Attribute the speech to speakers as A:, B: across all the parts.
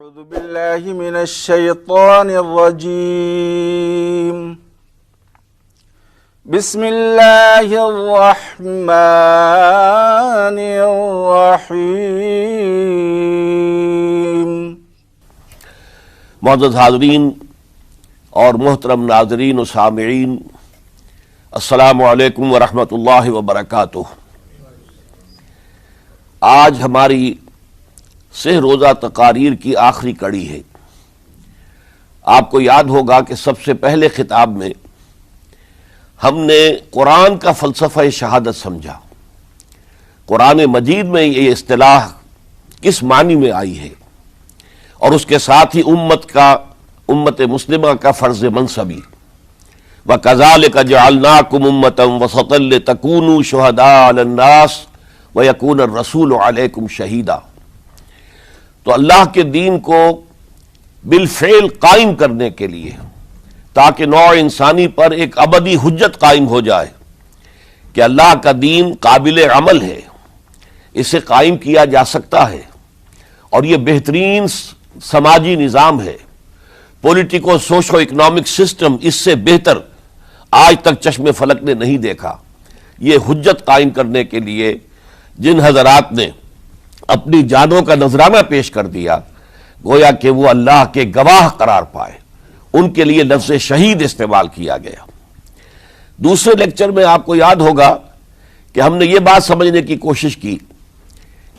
A: أعوذ بالله من الشيطان الرجيم بسم الله الرحمن الرحيم
B: معزز حاضرین اور محترم ناظرین و سامعین، السلام علیکم ورحمۃ اللہ وبرکاتہ۔ آج ہماری سہ روزہ تقاریر کی آخری کڑی ہے۔ آپ کو یاد ہوگا کہ سب سے پہلے خطاب میں ہم نے قرآن کا فلسفہ شہادت سمجھا، قرآن مجید میں یہ اصطلاح کس معنی میں آئی ہے، اور اس کے ساتھ ہی امت مسلمہ کا فرض منصبی، وَكَذَلِكَ جَعَلْنَاكُمْ أُمَّةً وَسَطًا لِتَكُونُوا شُهَدَاءَ عَلَى النَّاسِ وَيَكُونَ الرَّسُولُ عَلَيْكُمْ شَهِيدًا۔ تو اللہ کے دین کو بالفعل قائم کرنے کے لیے، تاکہ نوع انسانی پر ایک ابدی حجت قائم ہو جائے کہ اللہ کا دین قابل عمل ہے، اسے قائم کیا جا سکتا ہے، اور یہ بہترین سماجی نظام ہے، پولیٹیکو سوشو اکنامک سسٹم اس سے بہتر آج تک چشم فلک نے نہیں دیکھا۔ یہ حجت قائم کرنے کے لیے جن حضرات نے اپنی جانوں کا نذرانہ پیش کر دیا، گویا کہ وہ اللہ کے گواہ قرار پائے، ان کے لیے لفظ شہید استعمال کیا گیا۔ دوسرے لیکچر میں آپ کو یاد ہوگا کہ ہم نے یہ بات سمجھنے کی کوشش کی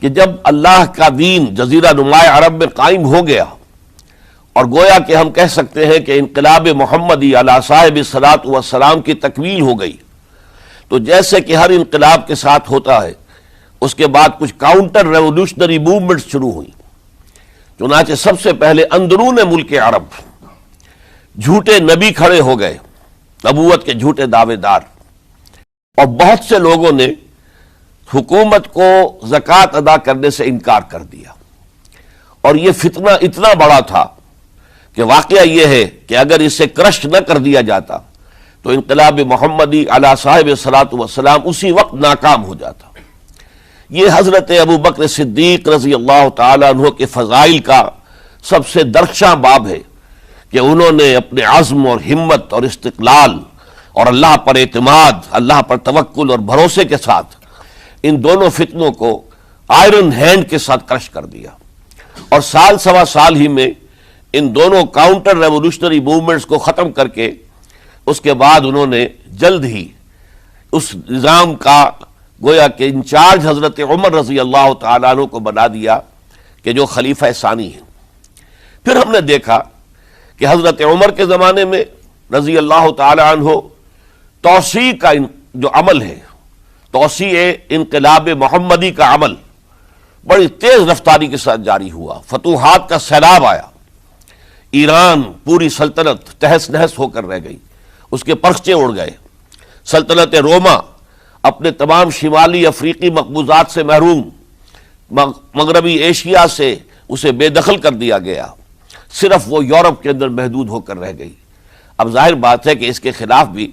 B: کہ جب اللہ کا دین جزیرہ نماء عرب میں قائم ہو گیا، اور گویا کہ ہم کہہ سکتے ہیں کہ انقلاب محمدی علی صاحب الصلاۃ والسلام کی تکمیل ہو گئی، تو جیسے کہ ہر انقلاب کے ساتھ ہوتا ہے، اس کے بعد کچھ کاؤنٹر ریولوشنری موومنٹس شروع ہوئی۔ چنانچہ سب سے پہلے اندرون ملک عرب جھوٹے نبی کھڑے ہو گئے، نبوت کے جھوٹے دعوے دار، اور بہت سے لوگوں نے حکومت کو زکوٰۃ ادا کرنے سے انکار کر دیا، اور یہ فتنہ اتنا بڑا تھا کہ واقعہ یہ ہے کہ اگر اسے کرش نہ کر دیا جاتا تو انقلاب محمدی علی صاحب الصلاۃ والسلام اسی وقت ناکام ہو جاتا۔ یہ حضرت ابو بکر صدیق رضی اللہ تعالیٰ عنہ کے فضائل کا سب سے درخشاں باب ہے کہ انہوں نے اپنے عزم اور ہمت اور استقلال اور اللہ پر اعتماد، اللہ پر توکل اور بھروسے کے ساتھ ان دونوں فتنوں کو آئرن ہینڈ کے ساتھ کرش کر دیا، اور سال سوا سال ہی میں ان دونوں کاؤنٹر ریولوشنری موومنٹس کو ختم کر کے اس کے بعد انہوں نے جلد ہی اس نظام کا گویا کہ انچارج حضرت عمر رضی اللہ تعالیٰ عنہ کو بنا دیا کہ جو خلیفہ ثانی ہیں۔ پھر ہم نے دیکھا کہ حضرت عمر کے زمانے میں رضی اللہ تعالیٰ عنہ توسیع کا جو عمل ہے، توسیع انقلاب محمدی کا عمل بڑی تیز رفتاری کے ساتھ جاری ہوا، فتوحات کا سیلاب آیا، ایران پوری سلطنت تہس نہس ہو کر رہ گئی، اس کے پرچے اڑ گئے، سلطنت روما اپنے تمام شمالی افریقی مقبوضات سے محروم، مغربی ایشیا سے اسے بے دخل کر دیا گیا، صرف وہ یورپ کے اندر محدود ہو کر رہ گئی۔ اب ظاہر بات ہے کہ اس کے خلاف بھی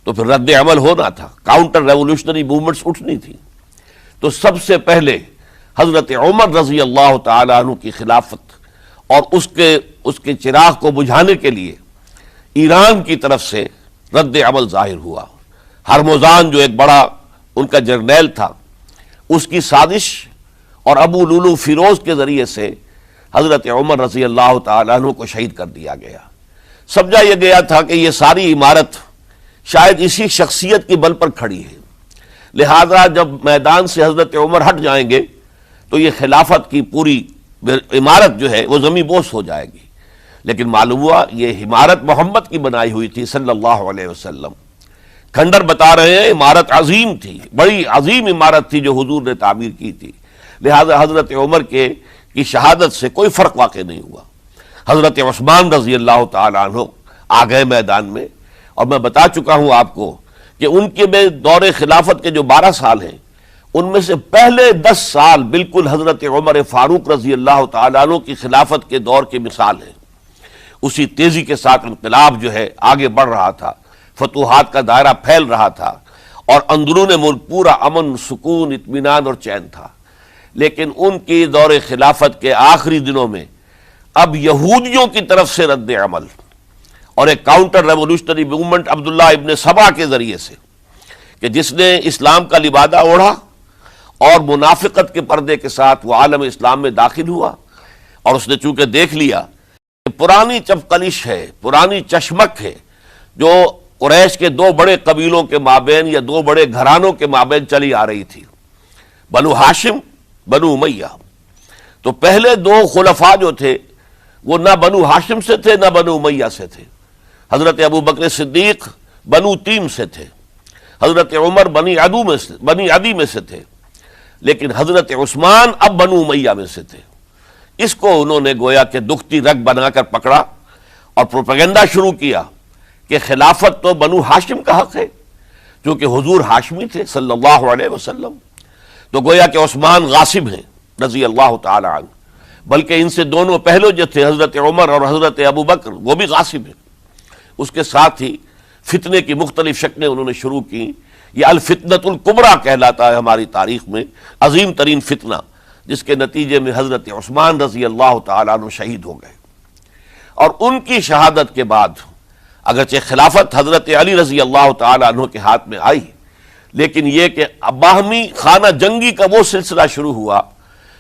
B: تو پھر رد عمل ہونا تھا، کاؤنٹر ریولوشنری موومنٹس اٹھنی تھی۔ تو سب سے پہلے حضرت عمر رضی اللہ تعالیٰ عنہ کی خلافت اور اس کے چراغ کو بجھانے کے لیے ایران کی طرف سے رد عمل ظاہر ہوا۔ ہرموزان جو ایک بڑا ان کا جرنیل تھا، اس کی سازش اور ابو لولو فیروز کے ذریعے سے حضرت عمر رضی اللہ تعالیٰ عنہ کو شہید کر دیا گیا۔ سمجھا یہ گیا تھا کہ یہ ساری عمارت شاید اسی شخصیت کی بل پر کھڑی ہے، لہذا جب میدان سے حضرت عمر ہٹ جائیں گے تو یہ خلافت کی پوری عمارت جو ہے وہ زمیں بوس ہو جائے گی۔ لیکن معلوم ہوا یہ عمارت محمد کی بنائی ہوئی تھی صلی اللہ علیہ وسلم۔ کھنڈر بتا رہے ہیں عمارت عظیم تھی، بڑی عظیم عمارت تھی جو حضور نے تعمیر کی تھی، لہذا حضرت عمر کی شہادت سے کوئی فرق واقع نہیں ہوا۔ حضرت عثمان رضی اللہ تعالیٰ عنہ آ گئے میدان میں، اور میں بتا چکا ہوں آپ کو کہ ان کے دور خلافت کے جو 12 سال ہیں، ان میں سے پہلے 10 سال بالکل حضرت عمر فاروق رضی اللہ تعالیٰ عنہ کی خلافت کے دور کی مثال ہے۔ اسی تیزی کے ساتھ انقلاب جو ہے آگے بڑھ رہا تھا، فتوحات کا دائرہ پھیل رہا تھا، اور اندرون ملک پورا امن، سکون، اطمینان اور چین تھا۔ لیکن ان کی دور خلافت کے آخری دنوں میں اب یہودیوں کی طرف سے رد عمل اور ایک کاؤنٹر ریولوشنری موومنٹ عبداللہ ابن سبا کے ذریعے سے، کہ جس نے اسلام کا لبادہ اوڑھا اور منافقت کے پردے کے ساتھ وہ عالم اسلام میں داخل ہوا، اور اس نے چونکہ دیکھ لیا کہ پرانی چپقلش ہے، پرانی چشمک ہے جو قریش کے دو بڑے قبیلوں کے مابین یا دو بڑے گھرانوں کے مابین چلی آ رہی تھی، بنو ہاشم بنو امیہ۔ تو پہلے دو خلفاء جو تھے وہ نہ بنو ہاشم سے تھے نہ بنو امیہ سے تھے۔ حضرت ابو بکر صدیق بنو تیم سے تھے، حضرت عمر بنی عدی میں سے تھے، لیکن حضرت عثمان اب بنو امیہ میں سے تھے۔ اس کو انہوں نے گویا کہ دکھتی رگ بنا کر پکڑا اور پروپیگنڈا شروع کیا کہ خلافت تو بنو ہاشم کا حق ہے، چونکہ حضور ہاشمی تھے صلی اللہ علیہ وسلم، تو گویا کہ عثمان غاصب ہیں رضی اللہ تعالی عنہ، بلکہ ان سے دونوں پہلو جو تھے حضرت عمر اور حضرت ابو بکر وہ بھی غاصب ہیں۔ اس کے ساتھ ہی فتنے کی مختلف شکلیں انہوں نے شروع کی۔ یہ الفتنۃ الکبریٰ کہلاتا ہے ہماری تاریخ میں، عظیم ترین فتنہ، جس کے نتیجے میں حضرت عثمان رضی اللہ تعالیٰ عنہ شہید ہو گئے۔ اور ان کی شہادت کے بعد اگرچہ خلافت حضرت علی رضی اللہ تعالیٰ عنہ کے ہاتھ میں آئی، لیکن یہ کہ باہمی خانہ جنگی کا وہ سلسلہ شروع ہوا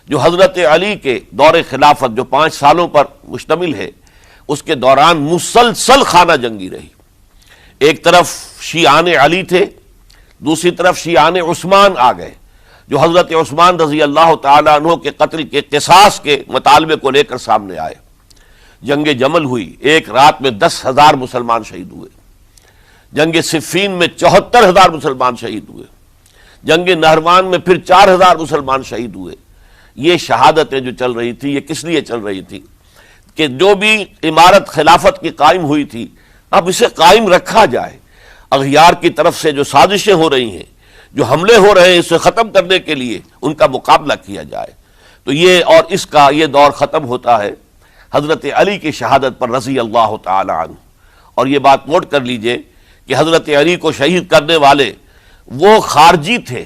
B: جو حضرت علی کے دور خلافت جو 5 سالوں پر مشتمل ہے، اس کے دوران مسلسل خانہ جنگی رہی۔ ایک طرف شیعان علی تھے، دوسری طرف شیعان عثمان آ گئے، جو حضرت عثمان رضی اللہ تعالیٰ عنہ کے قتل کے قصاص کے مطالبے کو لے کر سامنے آئے۔ جنگ جمل ہوئی، ایک رات میں 10,000 مسلمان شہید ہوئے۔ جنگ صفین میں 74,000 مسلمان شہید ہوئے۔ جنگ نہروان میں پھر 4,000 مسلمان شہید ہوئے۔ یہ شہادتیں جو چل رہی تھی، یہ کس لیے چل رہی تھی کہ جو بھی عمارت خلافت کی قائم ہوئی تھی اب اسے قائم رکھا جائے، اغیار کی طرف سے جو سازشیں ہو رہی ہیں، جو حملے ہو رہے ہیں، اسے ختم کرنے کے لیے ان کا مقابلہ کیا جائے۔ تو یہ اور اس کا یہ دور ختم ہوتا ہے حضرت علی کی شہادت پر رضی اللہ تعالی عنہ۔ اور یہ بات نوٹ کر لیجئے کہ حضرت علی کو شہید کرنے والے وہ خارجی تھے۔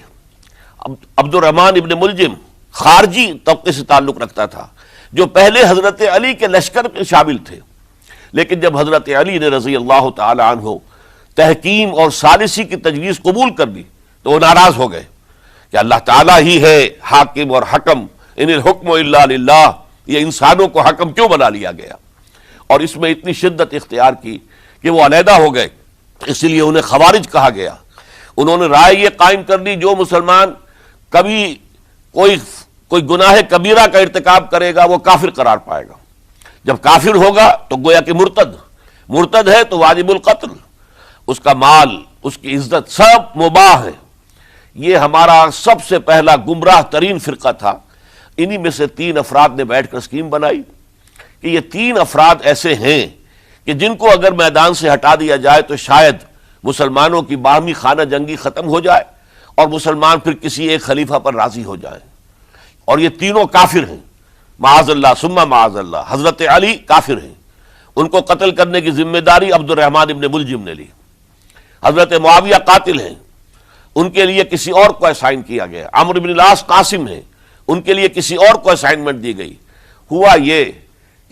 B: عبد الرحمن ابن ملجم خارجی طبقے سے تعلق رکھتا تھا، جو پہلے حضرت علی کے لشکر میں شامل تھے، لیکن جب حضرت علی نے رضی اللہ تعالی عنہ تحکیم اور ثالثی کی تجویز قبول کر لی تو وہ ناراض ہو گئے کہ اللہ تعالیٰ ہی ہے حاکم اور حکم، ان الحکم الا للہ، یہ انسانوں کو حکم کیوں بنا لیا گیا؟ اور اس میں اتنی شدت اختیار کی کہ وہ علیحدہ ہو گئے، اس لیے انہیں خوارج کہا گیا۔ انہوں نے رائے یہ قائم کر دی جو مسلمان کبھی کوئی گناہ کبیرہ کا ارتکاب کرے گا وہ کافر قرار پائے گا، جب کافر ہوگا تو گویا کہ مرتد ہے تو واجب القتل، اس کا مال، اس کی عزت سب مباح ہے۔ یہ ہمارا سب سے پہلا گمراہ ترین فرقہ تھا۔ انہی میں سے 3 افراد نے بیٹھ کر اسکیم بنائی کہ یہ 3 افراد ایسے ہیں کہ جن کو اگر میدان سے ہٹا دیا جائے تو شاید مسلمانوں کی باہمی خانہ جنگی ختم ہو جائے اور مسلمان پھر کسی ایک خلیفہ پر راضی ہو جائے۔ اور یہ تینوں کافر ہیں، معاذ اللہ ثم معاذ اللہ۔ حضرت علی کافر ہیں، ان کو قتل کرنے کی ذمہ داری عبد الرحمن ابن ملجم نے لی۔ حضرت معاویہ قاتل ہیں، ان کے لیے کسی اور کو اسائن کیا گیا۔ عمرو بن العاص قاسم ہیں، ان کے لیے کسی اور کو اسائنمنٹ دی گئی۔ ہوا یہ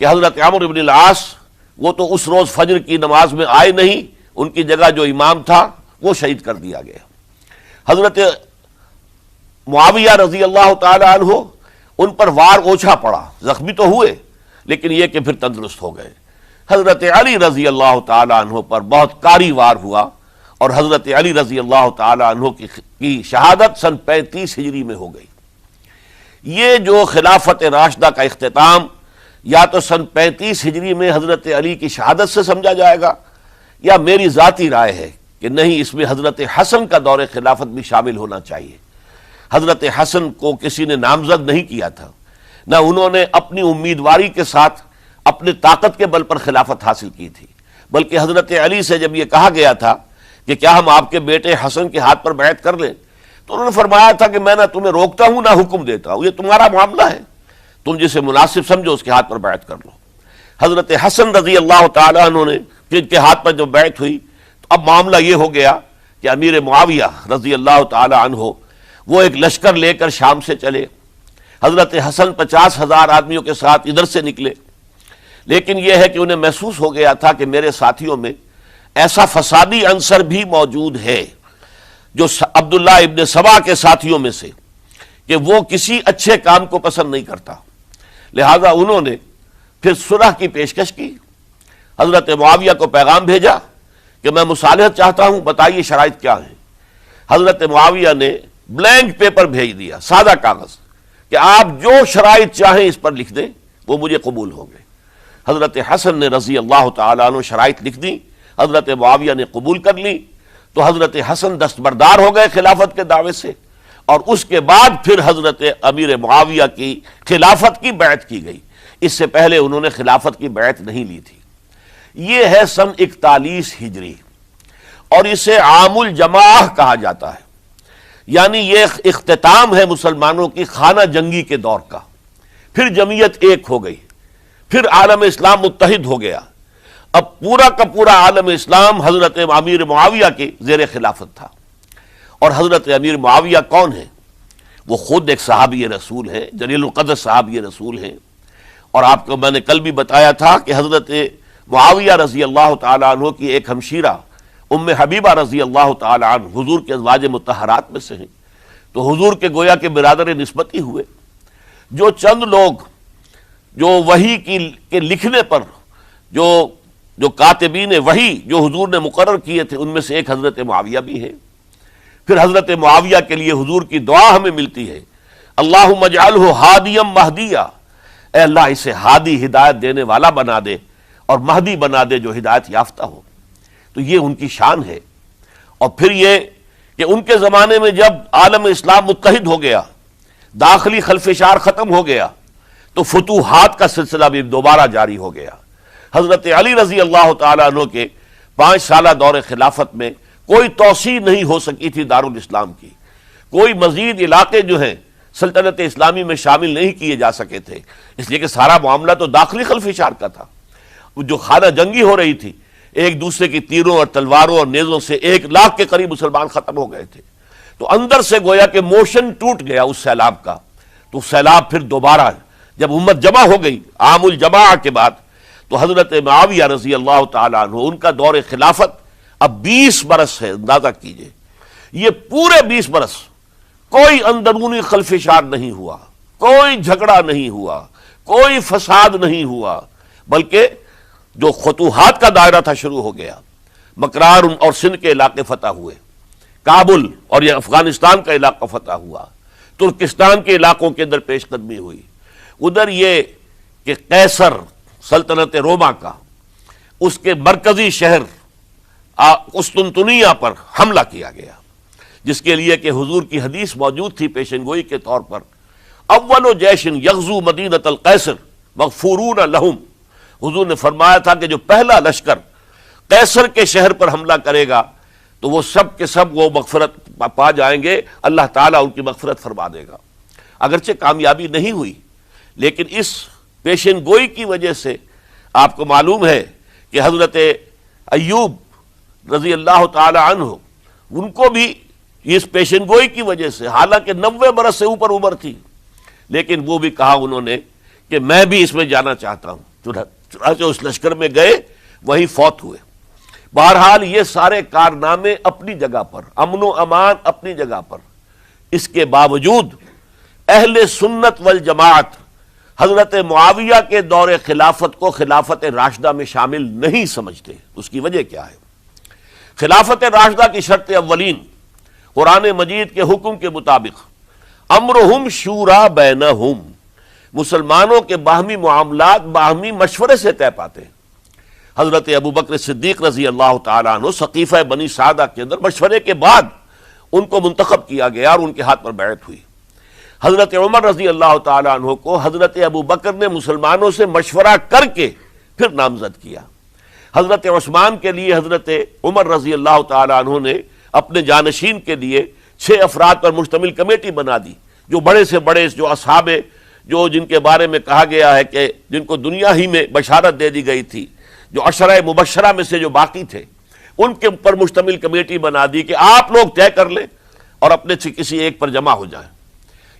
B: کہ حضرت عمرو بن العاص وہ تو اس روز فجر کی نماز میں آئے نہیں، ان کی جگہ جو امام تھا وہ شہید کر دیا گیا۔ حضرت معاویہ رضی اللہ تعالی عنہ ان پر وار اوچھا پڑا، زخمی تو ہوئے لیکن یہ کہ پھر تندرست ہو گئے۔ حضرت علی رضی اللہ تعالی عنہ پر بہت کاری وار ہوا اور حضرت علی رضی اللہ تعالی عنہ کی شہادت سن 35 ہجری میں ہو گئی۔ یہ جو خلافت راشدہ کا اختتام یا تو سن 35 ہجری میں حضرت علی کی شہادت سے سمجھا جائے گا، یا میری ذاتی رائے ہے کہ نہیں، اس میں حضرت حسن کا دور خلافت بھی شامل ہونا چاہیے۔ حضرت حسن کو کسی نے نامزد نہیں کیا تھا، نہ انہوں نے اپنی امیدواری کے ساتھ اپنے طاقت کے بل پر خلافت حاصل کی تھی، بلکہ حضرت علی سے جب یہ کہا گیا تھا کہ کیا ہم آپ کے بیٹے حسن کے ہاتھ پر بیعت کر لیں، تو انہوں نے فرمایا تھا کہ میں نہ تمہیں روکتا ہوں نہ حکم دیتا ہوں، یہ تمہارا معاملہ ہے، تم جسے مناسب سمجھو اس کے ہاتھ پر بیعت کر لو۔ حضرت حسن رضی اللہ تعالیٰ عنہ نے جن کے ہاتھ پر جب بیعت ہوئی تو اب معاملہ یہ ہو گیا کہ امیر معاویہ رضی اللہ تعالی عنہ وہ ایک لشکر لے کر شام سے چلے۔ حضرت حسن 50,000 آدمیوں کے ساتھ ادھر سے نکلے، لیکن یہ ہے کہ انہیں محسوس ہو گیا تھا کہ میرے ساتھیوں میں ایسا فسادی عنصر بھی موجود ہے جو عبداللہ ابن سبا کے ساتھیوں میں سے، کہ وہ کسی اچھے کام کو پسند نہیں کرتا، لہذا انہوں نے پھر صلح کی پیشکش کی، حضرت معاویہ کو پیغام بھیجا کہ میں مصالحت چاہتا ہوں، بتائیے شرائط کیا ہیں۔ حضرت معاویہ نے بلینک پیپر بھیج دیا، سادہ کاغذ، کہ آپ جو شرائط چاہیں اس پر لکھ دیں، وہ مجھے قبول ہوں گے۔ حضرت حسن نے رضی اللہ تعالیٰ عنہ شرائط لکھ دی، حضرت معاویہ نے قبول کر لی، تو حضرت حسن دستبردار ہو گئے خلافت کے دعوے سے، اور اس کے بعد پھر حضرت امیر معاویہ کی خلافت کی بیعت کی گئی۔ اس سے پہلے انہوں نے خلافت کی بیعت نہیں لی تھی۔ یہ ہے سن 41 ہجری، اور اسے عام الجماع کہا جاتا ہے، یعنی یہ اختتام ہے مسلمانوں کی خانہ جنگی کے دور کا۔ پھر جمعیت ایک ہو گئی، پھر عالم اسلام متحد ہو گیا، اب پورا کا پورا عالم اسلام حضرت امیر معاویہ کے زیر خلافت تھا۔ اور حضرت امیر معاویہ کون ہیں؟ وہ خود ایک صحابی رسول ہیں، جلیل القدر صحابی رسول ہیں، اور آپ کو میں نے کل بھی بتایا تھا کہ حضرت معاویہ رضی اللہ تعالیٰ عنہ کی ایک ہمشیرہ ام حبیبہ رضی اللہ تعالیٰ عنہ حضور کے ازواج مطہرات میں سے ہیں، تو حضور کے گویا کے برادر نسبتی ہوئے۔ جو چند لوگ جو وحی کے لکھنے پر جو کاتبین وحی جو حضور نے مقرر کیے تھے، ان میں سے ایک حضرت معاویہ بھی ہیں۔ پھر حضرت معاویہ کے لیے حضور کی دعا ہمیں ملتی ہے، اللہم اجعلہ ہادیا مہدیا، اے اللہ اسے ہادی ہدایت دینے والا بنا دے اور مہدی بنا دے جو ہدایت یافتہ ہو۔ تو یہ ان کی شان ہے۔ اور پھر یہ کہ ان کے زمانے میں جب عالم اسلام متحد ہو گیا، داخلی خلفشار ختم ہو گیا، تو فتوحات کا سلسلہ بھی دوبارہ جاری ہو گیا۔ حضرت علی رضی اللہ تعالیٰ عنہ کے 5 سالہ دور خلافت میں کوئی توسیع نہیں ہو سکی تھی دارالاسلام کی، کوئی مزید علاقے جو ہیں سلطنت اسلامی میں شامل نہیں کیے جا سکے تھے، اس لیے کہ سارا معاملہ تو داخلی خلفشار کا تھا۔ جو خانہ جنگی ہو رہی تھی، ایک دوسرے کی تیروں اور تلواروں اور نیزوں سے 1 لاکھ کے قریب مسلمان ختم ہو گئے تھے، تو اندر سے گویا کہ موشن ٹوٹ گیا اس سیلاب کا۔ تو سیلاب پھر دوبارہ جب امت جمع ہو گئی عام الجماع کے بعد، تو حضرت معاویہ رضی اللہ تعالیٰ عنہ ان کا دور خلافت اب 20 برس ہے، اندازہ کیجئے، یہ پورے 20 برس کوئی اندرونی خلفشار نہیں ہوا، کوئی جھگڑا نہیں ہوا، کوئی فساد نہیں ہوا، بلکہ جو فتوحات کا دائرہ تھا شروع ہو گیا۔ مکران اور سندھ کے علاقے فتح ہوئے، کابل اور یہ افغانستان کا علاقہ فتح ہوا، ترکستان کے علاقوں کے اندر پیش قدمی ہوئی، ادھر یہ کہ قیصر سلطنت روما کا اس کے مرکزی شہر قسطنطنیہ پر حملہ کیا گیا، جس کے لیے کہ حضور کی حدیث موجود تھی پیشن گوئی کے طور پر، اول جیش یغزو مدینۃ القیصر مغفورون لہم، حضور نے فرمایا تھا کہ جو پہلا لشکر قیصر کے شہر پر حملہ کرے گا تو وہ سب کے سب وہ مغفرت پا جائیں گے، اللہ تعالیٰ ان کی مغفرت فرما دے گا۔ اگرچہ کامیابی نہیں ہوئی، لیکن اس پیشن گوئی کی وجہ سے آپ کو معلوم ہے کہ حضرت ایوب رضی اللہ تعالی عنہ ان کو بھی اس پیشن گوئی کی وجہ سے، حالانکہ 90 برس سے اوپر عمر تھی، لیکن وہ بھی کہا انہوں نے کہ میں بھی اس میں جانا چاہتا ہوں، چنانچہ اس لشکر میں گئے، وہی فوت ہوئے۔ بہرحال یہ سارے کارنامے اپنی جگہ پر، امن و امان اپنی جگہ پر، اس کے باوجود اہل سنت والجماعت حضرت معاویہ کے دور خلافت کو خلافت راشدہ میں شامل نہیں سمجھتے۔ اس کی وجہ کیا ہے؟ خلافت راشدہ کی شرط اولین قرآن مجید کے حکم کے مطابق امرہم شورا بینہم، مسلمانوں کے باہمی معاملات باہمی مشورے سے طے پاتے ہیں۔ حضرت ابوبکر صدیق رضی اللہ تعالیٰ عنہ سقیفہ بنی سعدہ کے اندر مشورے کے بعد ان کو منتخب کیا گیا اور ان کے ہاتھ پر بیعت ہوئی۔ حضرت عمر رضی اللہ تعالیٰ عنہ کو حضرت ابوبکر نے مسلمانوں سے مشورہ کر کے پھر نامزد کیا۔ حضرت عثمان کے لیے حضرت عمر رضی اللہ تعالیٰ عنہ نے اپنے جانشین کے لیے 6 افراد پر مشتمل کمیٹی بنا دی، جو بڑے سے بڑے جو اصحاب جو جن کے بارے میں کہا گیا ہے کہ جن کو دنیا ہی میں بشارت دے دی گئی تھی، جو عشرہ مبشرہ میں سے جو باقی تھے، ان کے اوپر مشتمل کمیٹی بنا دی کہ آپ لوگ طے کر لیں اور اپنے سے کسی ایک پر جمع ہو جائیں۔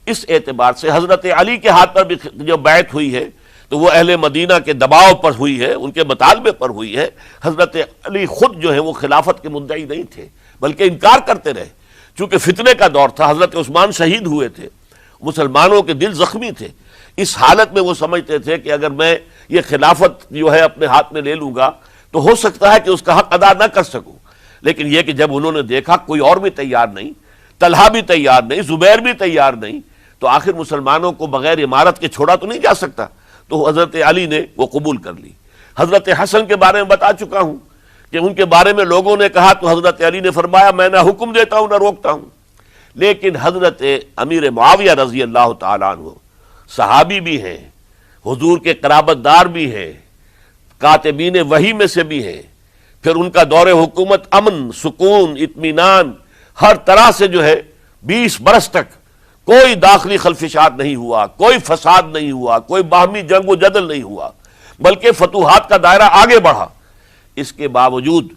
B: اس اعتبار سے حضرت علی کے ہاتھ پر بھی جو بیعت ہوئی ہے تو وہ اہل مدینہ کے دباؤ پر ہوئی ہے، ان کے مطالبے پر ہوئی ہے۔ حضرت علی خود جو ہے وہ خلافت کے مدعی نہیں تھے بلکہ انکار کرتے رہے، چونکہ فتنے کا دور تھا، حضرت عثمان شہید ہوئے تھے، مسلمانوں کے دل زخمی تھے۔ اس حالت میں وہ سمجھتے تھے کہ اگر میں یہ خلافت جو ہے اپنے ہاتھ میں لے لوں گا تو ہو سکتا ہے کہ اس کا حق ادا نہ کر سکوں، لیکن یہ کہ جب انہوں نے دیکھا کوئی اور بھی تیار نہیں، طلحہ بھی تیار نہیں، زبیر بھی تیار نہیں، تو آخر مسلمانوں کو بغیر امارت کے چھوڑا تو نہیں جا سکتا، تو حضرت علی نے وہ قبول کر لی۔ حضرت حسن کے بارے میں بتا چکا ہوں کہ ان کے بارے میں لوگوں نے کہا تو حضرت علی نے فرمایا میں نہ حکم دیتا ہوں نہ روکتا ہوں۔ لیکن حضرت امیر معاویہ رضی اللہ تعالیٰ عنہ صحابی بھی ہیں، حضور کے قرابت دار بھی ہیں، کاتبین وحی میں سے بھی ہیں، پھر ان کا دور حکومت امن، سکون، اطمینان ہر طرح سے جو ہے 20 برس تک کوئی داخلی خلفشات نہیں ہوا، کوئی فساد نہیں ہوا، کوئی باہمی جنگ و جدل نہیں ہوا، بلکہ فتوحات کا دائرہ آگے بڑھا۔ اس کے باوجود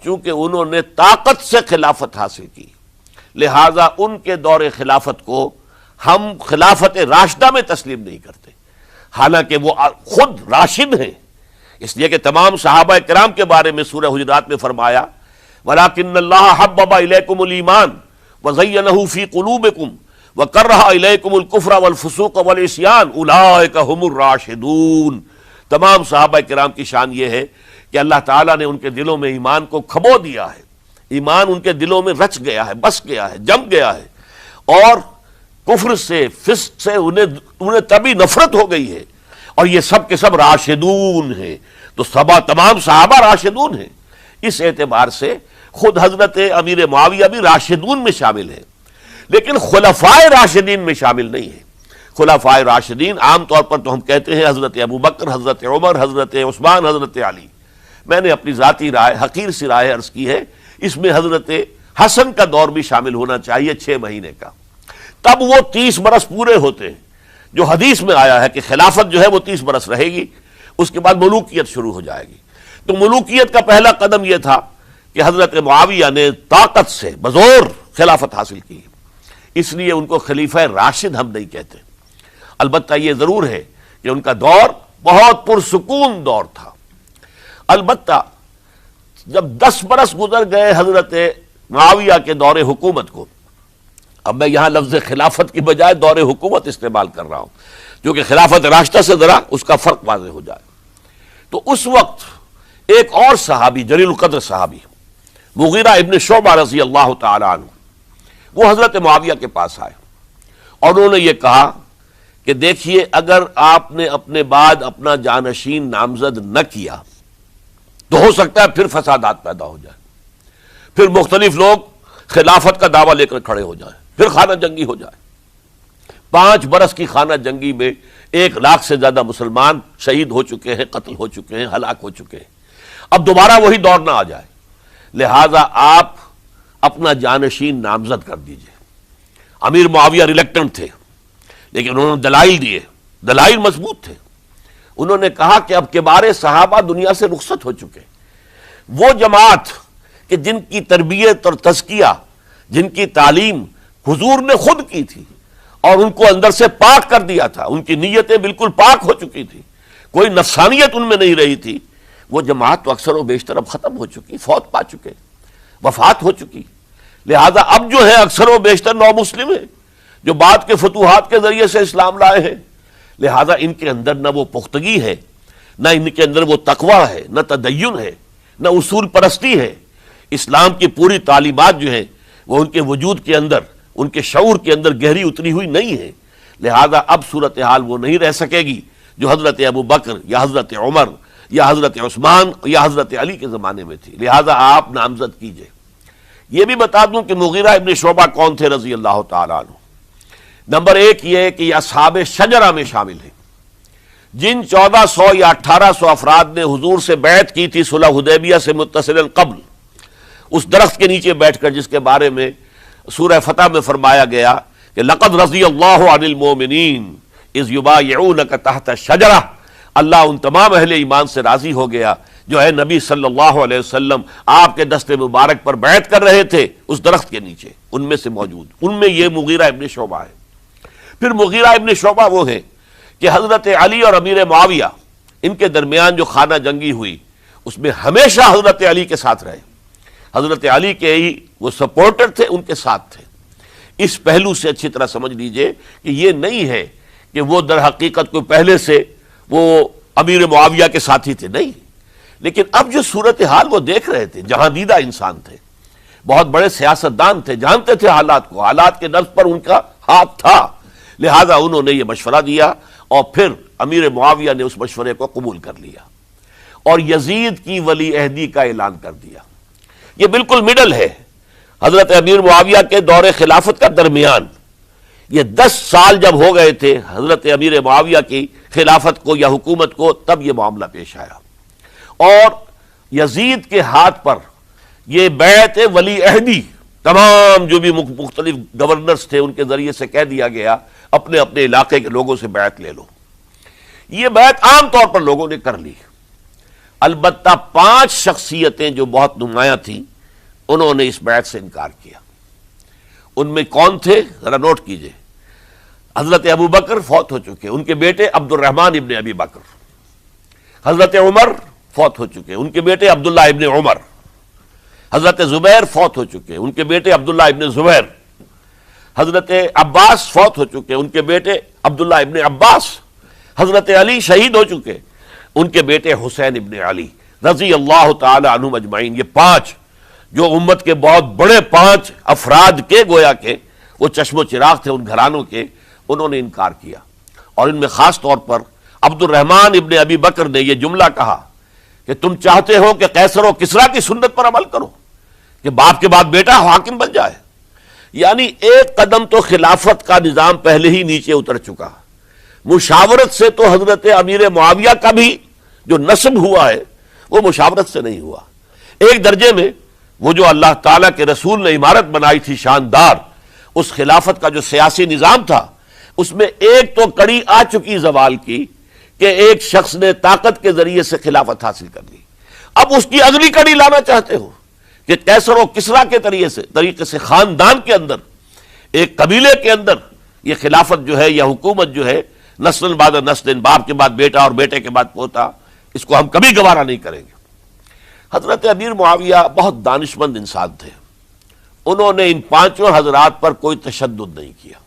B: چونکہ انہوں نے طاقت سے خلافت حاصل کی، لہذا ان کے دور خلافت کو ہم خلافت راشدہ میں تسلیم نہیں کرتے، حالانکہ وہ خود راشد ہیں، اس لیے کہ تمام صحابہ کرام کے بارے میں سورہ حجرات میں فرمایا وَلَكِنَّ اللَّهَ حَبَّبَ إِلَيْكُمُ الْإِيمَانَ وَزَيَّنَهُ فِي قُلُوبِكُمْ وَكَرَّهَ إِلَيْكُمُ الْكُفْرَ وَالْفُسُوقَ وَالْعِصْيَانَ أُولَٰئِكَ هُمُ الرَّاشِدُونَ۔ تمام صحابہ کرام کی شان یہ ہے کہ اللہ تعالیٰ نے ان کے دلوں میں ایمان کو کھبو دیا ہے، ایمان ان کے دلوں میں رچ گیا ہے، بس گیا ہے، جم گیا ہے، اور کفر سے، فسق سے انہیں تبھی نفرت ہو گئی ہے، اور یہ سب کے سب راشدون ہیں۔ تو تمام صحابہ راشدون ہیں، اس اعتبار سے خود حضرت امیر معاویہ بھی راشدون میں شامل ہیں، لیکن خلفائے راشدین میں شامل نہیں ہیں۔ خلفائے راشدین عام طور پر تو ہم کہتے ہیں حضرت ابو بکر، حضرت عمر، حضرت عثمان، حضرت علی۔ میں نے اپنی ذاتی رائے، حقیر سی رائے عرض کی ہے، اس میں حضرت حسن کا دور بھی شامل ہونا چاہیے 6 مہینے کا، تب وہ 30 برس پورے ہوتے ہیں، جو حدیث میں آیا ہے کہ خلافت جو ہے وہ 30 برس رہے گی، اس کے بعد ملوکیت شروع ہو جائے گی۔ تو ملوکیت کا پہلا قدم یہ تھا کہ حضرت معاویہ نے طاقت سے بزور خلافت حاصل کی، اس لیے ان کو خلیفہ راشد ہم نہیں کہتے۔ البتہ یہ ضرور ہے کہ ان کا دور بہت پرسکون دور تھا۔ البتہ جب 10 برس گزر گئے حضرت معاویہ کے دور حکومت کو، اب میں یہاں لفظ خلافت کی بجائے دور حکومت استعمال کر رہا ہوں، جو کہ خلافت راشدہ سے ذرا اس کا فرق واضح ہو جائے، تو اس وقت ایک اور صحابی، جلیل القدر صحابی مغیرہ ابن شعبہ رضی اللہ تعالی عنہ، وہ حضرت معاویہ کے پاس آئے اور انہوں نے یہ کہا کہ دیکھیے اگر آپ نے اپنے بعد اپنا جانشین نامزد نہ کیا تو ہو سکتا ہے پھر فسادات پیدا ہو جائے، پھر مختلف لوگ خلافت کا دعویٰ لے کر کھڑے ہو جائیں، پھر خانہ جنگی ہو جائے۔ 5 برس کی خانہ جنگی میں 1 لاکھ سے زیادہ مسلمان شہید ہو چکے ہیں، قتل ہو چکے ہیں، ہلاک ہو چکے ہیں، اب دوبارہ وہی دور نہ آ جائے، لہذا آپ اپنا جانشین نامزد کر دیجئے۔ امیر معاویہ ریلیکٹنٹ تھے، لیکن انہوں نے دلائل دیے، دلائل مضبوط تھے۔ انہوں نے کہا کہ اب کبار صحابہ دنیا سے رخصت ہو چکے، وہ جماعت کہ جن کی تربیت اور تزکیہ، جن کی تعلیم حضور نے خود کی تھی اور ان کو اندر سے پاک کر دیا تھا، ان کی نیتیں بالکل پاک ہو چکی تھی، کوئی نفسانیت ان میں نہیں رہی تھی، وہ جماعت تو اکثر و بیشتر اب ختم ہو چکی، فوت پا چکے، وفات ہو چکی۔ لہذا اب جو ہے اکثر و بیشتر نو مسلم ہیں جو بعد کے فتوحات کے ذریعے سے اسلام لائے ہیں، لہذا ان کے اندر نہ وہ پختگی ہے، نہ ان کے اندر وہ تقوی ہے، نہ تدین ہے، نہ اصول پرستی ہے۔ اسلام کی پوری تعلیمات جو ہیں وہ ان کے وجود کے اندر، ان کے شعور کے اندر گہری اتری ہوئی نہیں ہے، لہذا اب صورتحال وہ نہیں رہ سکے گی جو حضرت ابو بکر یا حضرت عمر یا حضرت عثمان یا حضرت علی کے زمانے میں تھی، لہذا آپ نامزد کیجئے۔ یہ بھی بتا دوں کہ مغیرہ ابن شعبہ کون تھے رضی اللہ تعالیٰ عنہ۔ نمبر 1 یہ کہ یہ اصحاب شجرہ میں شامل ہیں، جن 1400 یا 1800 افراد نے حضور سے بیعت کی تھی صلح حدیبیہ سے متصلاً قبل، اس درخت کے نیچے بیٹھ کر جس کے بارے میں سورہ فتح میں فرمایا گیا کہ لقد رضی اللہ عن المؤمنین اذ یبایعونک تحت الشجرہ، اللہ ان تمام اہل ایمان سے راضی ہو گیا جو ہے نبی صلی اللہ علیہ وسلم آپ کے دست مبارک پر بیعت کر رہے تھے اس درخت کے نیچے، ان میں سے موجود، ان میں یہ مغیرہ ابن شعبہ ہے۔ پھر مغیرہ ابن شعبہ وہ ہیں کہ حضرت علی اور امیر معاویہ ان کے درمیان جو خانہ جنگی ہوئی اس میں ہمیشہ حضرت علی کے ساتھ رہے، حضرت علی کے ہی وہ سپورٹر تھے، ان کے ساتھ تھے۔ اس پہلو سے اچھی طرح سمجھ لیجئے کہ یہ نہیں ہے کہ وہ در حقیقت کوئی پہلے سے وہ امیر معاویہ کے ساتھی تھے، نہیں، لیکن اب جو صورتحال وہ دیکھ رہے تھے، جہاں دیدہ انسان تھے، بہت بڑے سیاستدان تھے، جانتے تھے حالات کو، حالات کے نبض پر ان کا ہاتھ تھا، لہذا انہوں نے یہ مشورہ دیا اور پھر امیر معاویہ نے اس مشورے کو قبول کر لیا اور یزید کی ولی عہدی کا اعلان کر دیا۔ یہ بالکل مڈل ہے حضرت امیر معاویہ کے دور خلافت کا درمیان، یہ 10 سال جب ہو گئے تھے حضرت امیر معاویہ کی خلافت کو یا حکومت کو، تب یہ معاملہ پیش آیا اور یزید کے ہاتھ پر یہ بیعت ولی عہدی تمام جو بھی مختلف گورنرز تھے ان کے ذریعے سے کہہ دیا گیا اپنے اپنے علاقے کے لوگوں سے بیعت لے لو۔ یہ بیعت عام طور پر لوگوں نے کر لی، البتہ 5 شخصیتیں جو بہت نمایاں تھیں انہوں نے اس بیعت سے انکار کیا۔ ان میں کون تھے ذرا نوٹ کیجئے۔ حضرت ابو بکر فوت ہو چکے، ان کے بیٹے عبد الرحمن ابن ابی بکر۔ حضرت عمر فوت ہو چکے، ان کے بیٹے عبداللہ ابن عمر۔ حضرت زبیر فوت ہو چکے، ان کے بیٹے عبداللہ ابن زبیر۔ حضرت عباس فوت ہو چکے، ان کے بیٹے عبداللہ ابن عباس۔ حضرت علی شہید ہو چکے، ان کے بیٹے حسین ابن علی رضی اللہ تعالی عنہم اجمعین۔ یہ 5 جو امت کے بہت بڑے 5 افراد کے گویا کے وہ چشم و چراغ تھے ان گھرانوں کے، انہوں نے انکار کیا۔ اور ان میں خاص طور پر عبد الرحمن ابن ابی بکر نے یہ جملہ کہا کہ تم چاہتے ہو کہ قیصر و کسریٰ کی سنت پر عمل کرو کہ باپ کے بعد بیٹا حاکم بن جائے، یعنی ایک قدم تو خلافت کا نظام پہلے ہی نیچے اتر چکا۔ مشاورت سے تو حضرت امیر معاویہ کا بھی جو نسب ہوا ہے وہ مشاورت سے نہیں ہوا۔ ایک درجے میں وہ جو اللہ تعالیٰ کے رسول نے عمارت بنائی تھی شاندار، اس خلافت کا جو سیاسی نظام تھا اس میں ایک تو کڑی آ چکی زوال کی کہ ایک شخص نے طاقت کے ذریعے سے خلافت حاصل کر لی۔ اب اس کی اگلی کڑی لانا چاہتے ہو کہ قیصر و کسریٰ کے طریقے سے خاندان کے اندر، ایک قبیلے کے اندر یہ خلافت جو ہے یا حکومت جو ہے نسل بعد نسل، باپ کے بعد بیٹا اور بیٹے کے بعد پوتا، اس کو ہم کبھی گوارا نہیں کریں گے۔ حضرت امیر معاویہ بہت دانشمند انسان تھے، انہوں نے ان 5 حضرات پر کوئی تشدد نہیں کیا،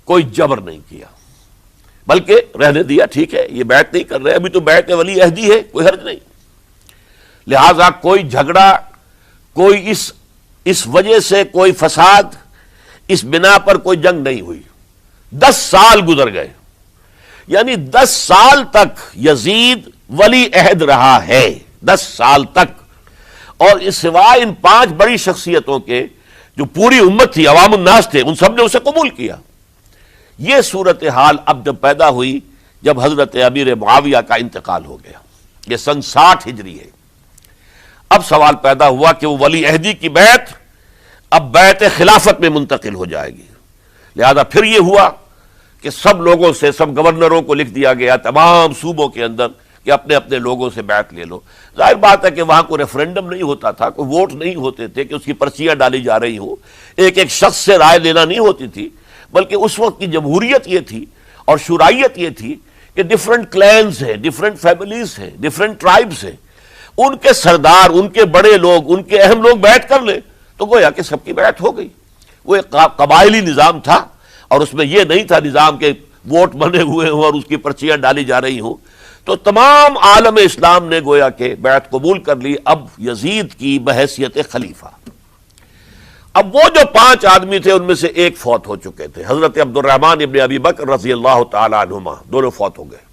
B: کوئی جبر نہیں کیا، بلکہ رہنے دیا، ٹھیک ہے یہ بیعت نہیں کر رہے، ابھی تو بیعت ولی عہدی ہے، کوئی حرج نہیں۔ لہذا کوئی جھگڑا، کوئی اس وجہ سے کوئی فساد، اس بنا پر کوئی جنگ نہیں ہوئی۔ 10 سال گزر گئے، یعنی 10 سال تک یزید ولی عہد رہا ہے، 10 سال تک، اور اس سوائے ان 5 بڑی شخصیتوں کے جو پوری امت تھی، عوام الناس تھے، ان سب نے اسے قبول کیا۔ یہ صورتحال اب جب پیدا ہوئی جب حضرت امیر معاویہ کا انتقال ہو گیا، یہ سن 60 ہجری ہے، اب سوال پیدا ہوا کہ وہ ولی عہدی کی بیعت اب بیعت خلافت میں منتقل ہو جائے گی۔ لہذا پھر یہ ہوا کہ سب لوگوں سے، سب گورنروں کو لکھ دیا گیا تمام صوبوں کے اندر کہ اپنے اپنے لوگوں سے بیعت لے لو۔ ظاہر بات ہے کہ وہاں کوئی ریفرنڈم نہیں ہوتا تھا، کوئی ووٹ نہیں ہوتے تھے کہ اس کی پرچیاں ڈالی جا رہی ہوں، ایک ایک شخص سے رائے لینا نہیں ہوتی تھی، بلکہ اس وقت کی جمہوریت یہ تھی اور شورائیت یہ تھی کہ ڈیفرنٹ کلینز ہیں، ڈیفرنٹ فیملیز ہیں، ڈیفرنٹ ٹرائبز ہیں، ان کے سردار، ان کے بڑے لوگ، ان کے اہم لوگ بیعت کر لیں تو گویا کہ سب کی بیعت ہو گئی۔ وہ ایک قبائلی نظام تھا اور اس میں یہ نہیں تھا نظام کے ووٹ بنے ہوئے ہوں اور اس کی پرچیاں ڈالی جا رہی ہوں۔ تو تمام عالم اسلام نے گویا کہ بیعت قبول کر لی اب یزید کی بحیثیت خلیفہ۔ اب وہ جو 5 آدمی تھے ان میں سے ایک فوت ہو چکے تھے، حضرت عبد الرحمن ابن ابی بکر رضی اللہ تعالی عنہما، دونوں فوت ہو گئے،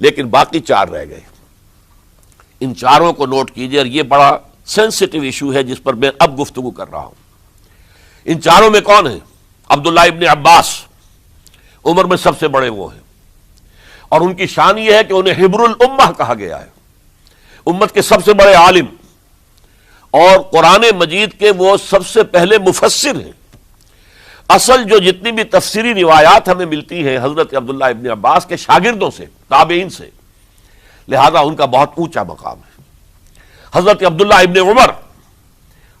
B: لیکن باقی 4 رہ گئے۔ ان 4 کو نوٹ کیجئے، اور یہ بڑا سینسٹیو ایشو ہے جس پر میں اب گفتگو کر رہا ہوں۔ ان 4 میں کون ہیں؟ عبداللہ ابن عباس، عمر میں سب سے بڑے وہ ہیں، اور ان کی شان یہ ہے کہ انہیں حبر الامہ کہا گیا ہے، امت کے سب سے بڑے عالم، اور قرآن مجید کے وہ سب سے پہلے مفسر ہیں۔ اصل جو جتنی بھی تفسیری روایات ہمیں ملتی ہیں حضرت عبداللہ ابن عباس کے شاگردوں سے، تابعین سے، لہذا ان کا بہت اونچا مقام ہے۔ حضرت عبداللہ ابن عمر،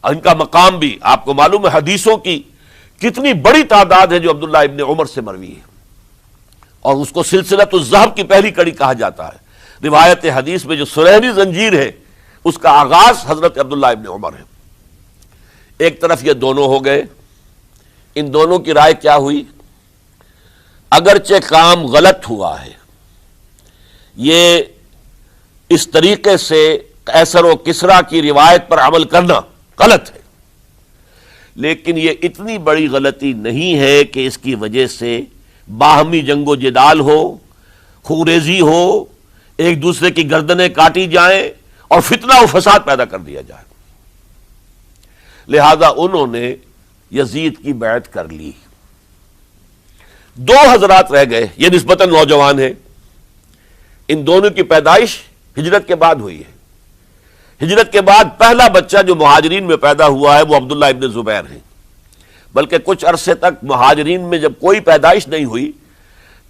B: ان کا مقام بھی آپ کو معلوم ہے، حدیثوں کی کتنی بڑی تعداد ہے جو عبداللہ ابن عمر سے مروی ہے۔ اور اس کو سلسلۃ الذہب کی پہلی کڑی کہا جاتا ہے۔ روایت حدیث میں جو سنہری زنجیر ہے اس کا آغاز حضرت عبداللہ ابن عمر ہے۔ ایک طرف یہ دونوں ہو گئے، ان دونوں کی رائے کیا ہوئی؟ اگرچہ کام غلط ہوا ہے، یہ اس طریقے سے قیصر و کسریٰ کی روایت پر عمل کرنا غلط ہے، لیکن یہ اتنی بڑی غلطی نہیں ہے کہ اس کی وجہ سے باہمی جنگ و جدال ہو، خوریزی ہو، ایک دوسرے کی گردنیں کاٹی جائیں اور فتنہ و فساد پیدا کر دیا جائے۔ لہذا انہوں نے یزید کی بیعت کر لی۔ دو حضرات رہ گئے، یہ نسبتاً نوجوان ہیں، ان دونوں کی پیدائش ہجرت کے بعد ہوئی ہے۔ ہجرت کے بعد پہلا بچہ جو مہاجرین میں پیدا ہوا ہے وہ عبداللہ ابن زبیر ہے، بلکہ کچھ عرصے تک مہاجرین میں جب کوئی پیدائش نہیں ہوئی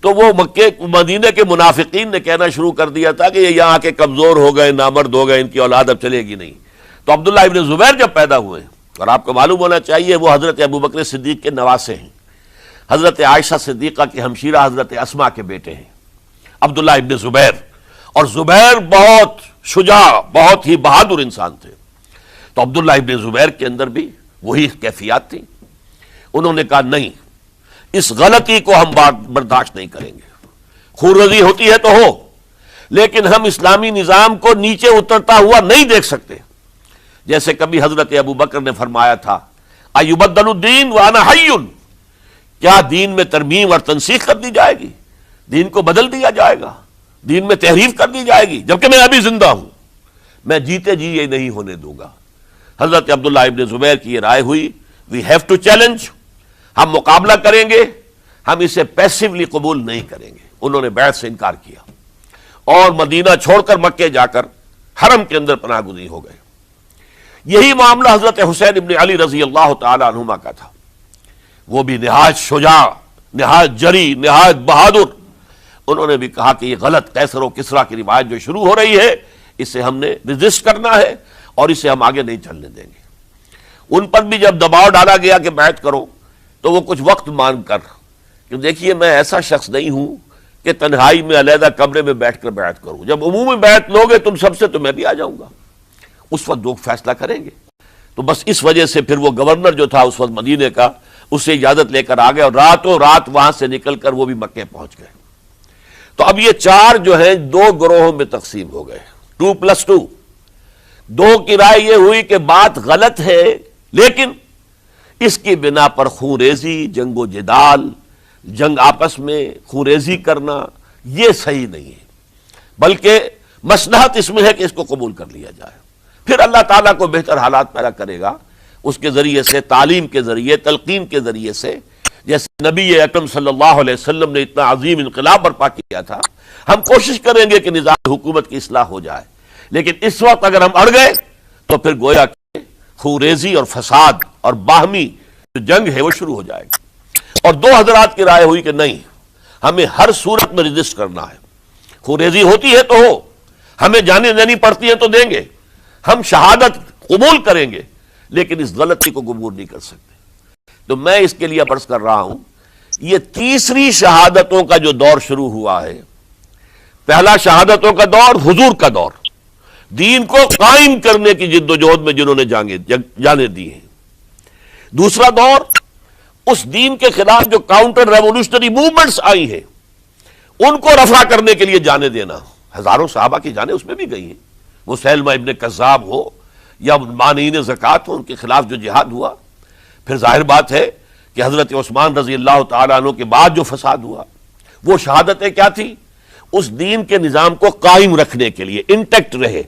B: تو وہ مکے مدینے کے منافقین نے کہنا شروع کر دیا تھا کہ یہ یہاں کے کمزور ہو گئے، نامرد ہو گئے، ان کی اولاد اب چلے گی نہیں۔ تو عبداللہ ابن زبیر جب پیدا ہوئے، اور آپ کو معلوم ہونا چاہیے وہ حضرت ابوبکر صدیق کے نواسے ہیں، حضرت عائشہ صدیقہ کی ہمشیرہ حضرت اسماء کے بیٹے ہیں عبداللہ ابن زبیر، اور زبیر بہت شجاع، بہت ہی بہادر انسان تھے۔ تو عبداللہ ابن زبیر کے اندر بھی وہی کیفیات تھی۔ انہوں نے کہا نہیں، اس غلطی کو ہم برداشت نہیں کریں گے، خورزی ہوتی ہے تو ہو، لیکن ہم اسلامی نظام کو نیچے اترتا ہوا نہیں دیکھ سکتے۔ جیسے کبھی حضرت ابوبکر نے فرمایا تھا ایبدل الدین وانا حی، کیا دین میں ترمیم اور تنسیخ کر دی جائے گی؟ دین کو بدل دیا جائے گا، دین میں تحریف کر دی جائے گی، جبکہ میں ابھی زندہ ہوں، میں جیتے جی یہ نہیں ہونے دوں گا۔ حضرت عبداللہ ابن زبیر کی یہ رائے ہوئی وی ہیو ٹو چیلنج، ہم مقابلہ کریں گے، ہم اسے پیسیولی قبول نہیں کریں گے۔ انہوں نے بیعت سے انکار کیا اور مدینہ چھوڑ کر مکے جا کر حرم کے اندر پناہ گزین ہو گئے۔ یہی معاملہ حضرت حسین ابن علی رضی اللہ تعالی عنہما کا تھا، وہ بھی نہایت شجاع، نہایت جری، نہایت بہادر۔ انہوں نے بھی کہا کہ یہ غلط قیصر و کسریٰ کی روایت جو شروع ہو رہی ہے اسے ہم نے ریزسٹ کرنا ہے اور اسے ہم آگے نہیں چلنے دیں گے۔ ان پر بھی جب دباؤ ڈالا گیا کہ بیعت کرو تو وہ کچھ وقت مانگ کر کہ دیکھیے میں ایسا شخص نہیں ہوں کہ تنہائی میں علیحدہ کمرے میں بیٹھ کر بیعت کروں، جب عمومی بیعت لوگے تم سب سے تو میں بھی آ جاؤں گا، اس وقت لوگ فیصلہ کریں گے۔ تو بس اس وجہ سے پھر وہ گورنر جو تھا اس وقت مدینے کا، اس سے اجازت لے کر آ گئے اور راتوں رات وہاں سے نکل کر وہ بھی مکے پہنچ گئے۔ تو اب یہ چار جو ہیں دو گروہوں میں تقسیم ہو گئے، 2+2۔ دو کی رائے یہ ہوئی کہ بات غلط ہے، لیکن اس کی بنا پر خونریزی، جنگ و جدال، جنگ آپس میں خونریزی کرنا یہ صحیح نہیں ہے، بلکہ مصلحت اس میں ہے کہ اس کو قبول کر لیا جائے۔ پھر اللہ تعالیٰ کو بہتر حالات پیدا کرے گا اس کے ذریعے سے، تعلیم کے ذریعے، تلقین کے ذریعے سے، جیسے نبی اکرم صلی اللہ علیہ وسلم نے اتنا عظیم انقلاب برپا کیا تھا۔ ہم کوشش کریں گے کہ نظام حکومت کی اصلاح ہو جائے، لیکن اس وقت اگر ہم اڑ گئے تو پھر گویا کہ خوریزی اور فساد اور باہمی جو جنگ ہے وہ شروع ہو جائے گی۔ اور دو حضرات کی رائے ہوئی کہ نہیں، ہمیں ہر صورت میں رجسٹ کرنا ہے، خوریزی ہوتی ہے تو ہو، ہمیں جانے دینی پڑتی ہے تو دیں گے، ہم شہادت قبول کریں گے، لیکن اس غلطی کو قبول نہیں کر سکتے۔ تو میں اس کے لیے عرض کر رہا ہوں، یہ تیسری شہادتوں کا جو دور شروع ہوا ہے، پہلا شہادتوں کا دور حضور کا دور، دین کو قائم کرنے کی جد و جہد میں جنہوں نے جانے دی ہیں۔ دوسرا دور اس دین کے خلاف جو کاؤنٹر ریولوشنری موومنٹس آئی ہیں ان کو رفع کرنے کے لیے جانے دینا۔ ہزاروں صحابہ کی جانیں اس میں بھی گئی ہیں، وہ سیلمہ ابن کذاب ہو یا مانعین زکوٰۃ ہو، ان کے خلاف جو جہاد ہوا۔ پھر ظاہر بات ہے کہ حضرت عثمان رضی اللہ تعالیٰ عنہ کے بعد جو فساد ہوا، وہ شہادتیں کیا تھی؟ اس دین کے نظام کو قائم رکھنے کے لیے، انٹیکٹ رہے،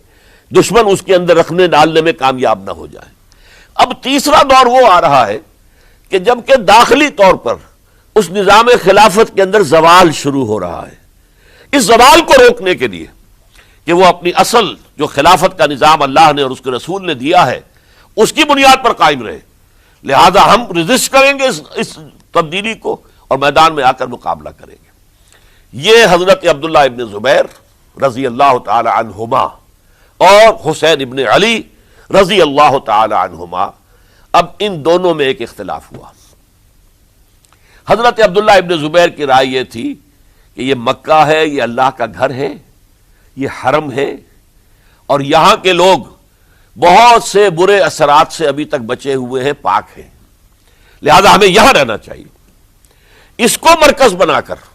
B: دشمن اس کے اندر رکھنے ڈالنے میں کامیاب نہ ہو جائے۔ اب تیسرا دور وہ آ رہا ہے کہ جب کہ داخلی طور پر اس نظام خلافت کے اندر زوال شروع ہو رہا ہے، اس زوال کو روکنے کے لیے کہ وہ اپنی اصل جو خلافت کا نظام اللہ نے اور اس کے رسول نے دیا ہے اس کی بنیاد پر قائم رہے، لہذا ہم ریزسٹ کریں گے اس تبدیلی کو اور میدان میں آ کر مقابلہ کریں گے۔ یہ حضرت عبداللہ ابن زبیر رضی اللہ تعالی عنہما اور حسین ابن علی رضی اللہ تعالی عنہما، اب ان دونوں میں ایک اختلاف ہوا۔ حضرت عبداللہ ابن زبیر کی رائے یہ تھی کہ یہ مکہ ہے، یہ اللہ کا گھر ہے، یہ حرم ہے، اور یہاں کے لوگ بہت سے برے اثرات سے ابھی تک بچے ہوئے ہیں، پاک ہیں، لہذا ہمیں یہاں رہنا چاہیے۔ اس کو مرکز بنا کر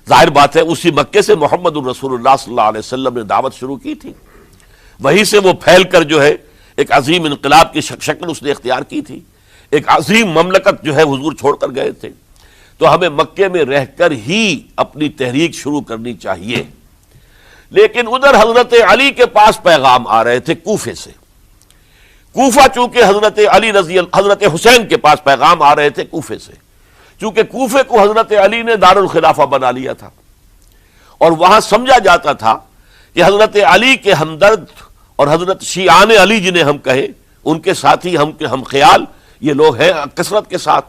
B: ظاہر بات ہے اسی مکے سے محمد الرسول اللہ صلی اللہ علیہ وسلم نے دعوت شروع کی تھی، وہیں سے وہ پھیل کر جو ہے ایک عظیم انقلاب کی شکل اس نے اختیار کی تھی، ایک عظیم مملکت جو ہے حضور چھوڑ کر گئے تھے۔ تو ہمیں مکے میں رہ کر ہی اپنی تحریک شروع کرنی چاہیے، لیکن ادھر حضرت علی کے پاس پیغام آ رہے تھے کوفے سے۔ کوفہ چونکہ حضرت حسین کے پاس پیغام آ رہے تھے کوفے سے، چونکہ کوفے کو حضرت علی نے دار الخلافہ بنا لیا تھا، اور وہاں سمجھا جاتا تھا کہ حضرت علی کے ہمدرد اور حضرت شیعان علی جنہیں ہم کہیں، ان کے ساتھی ہم خیال یہ لوگ ہیں کثرت کے ساتھ،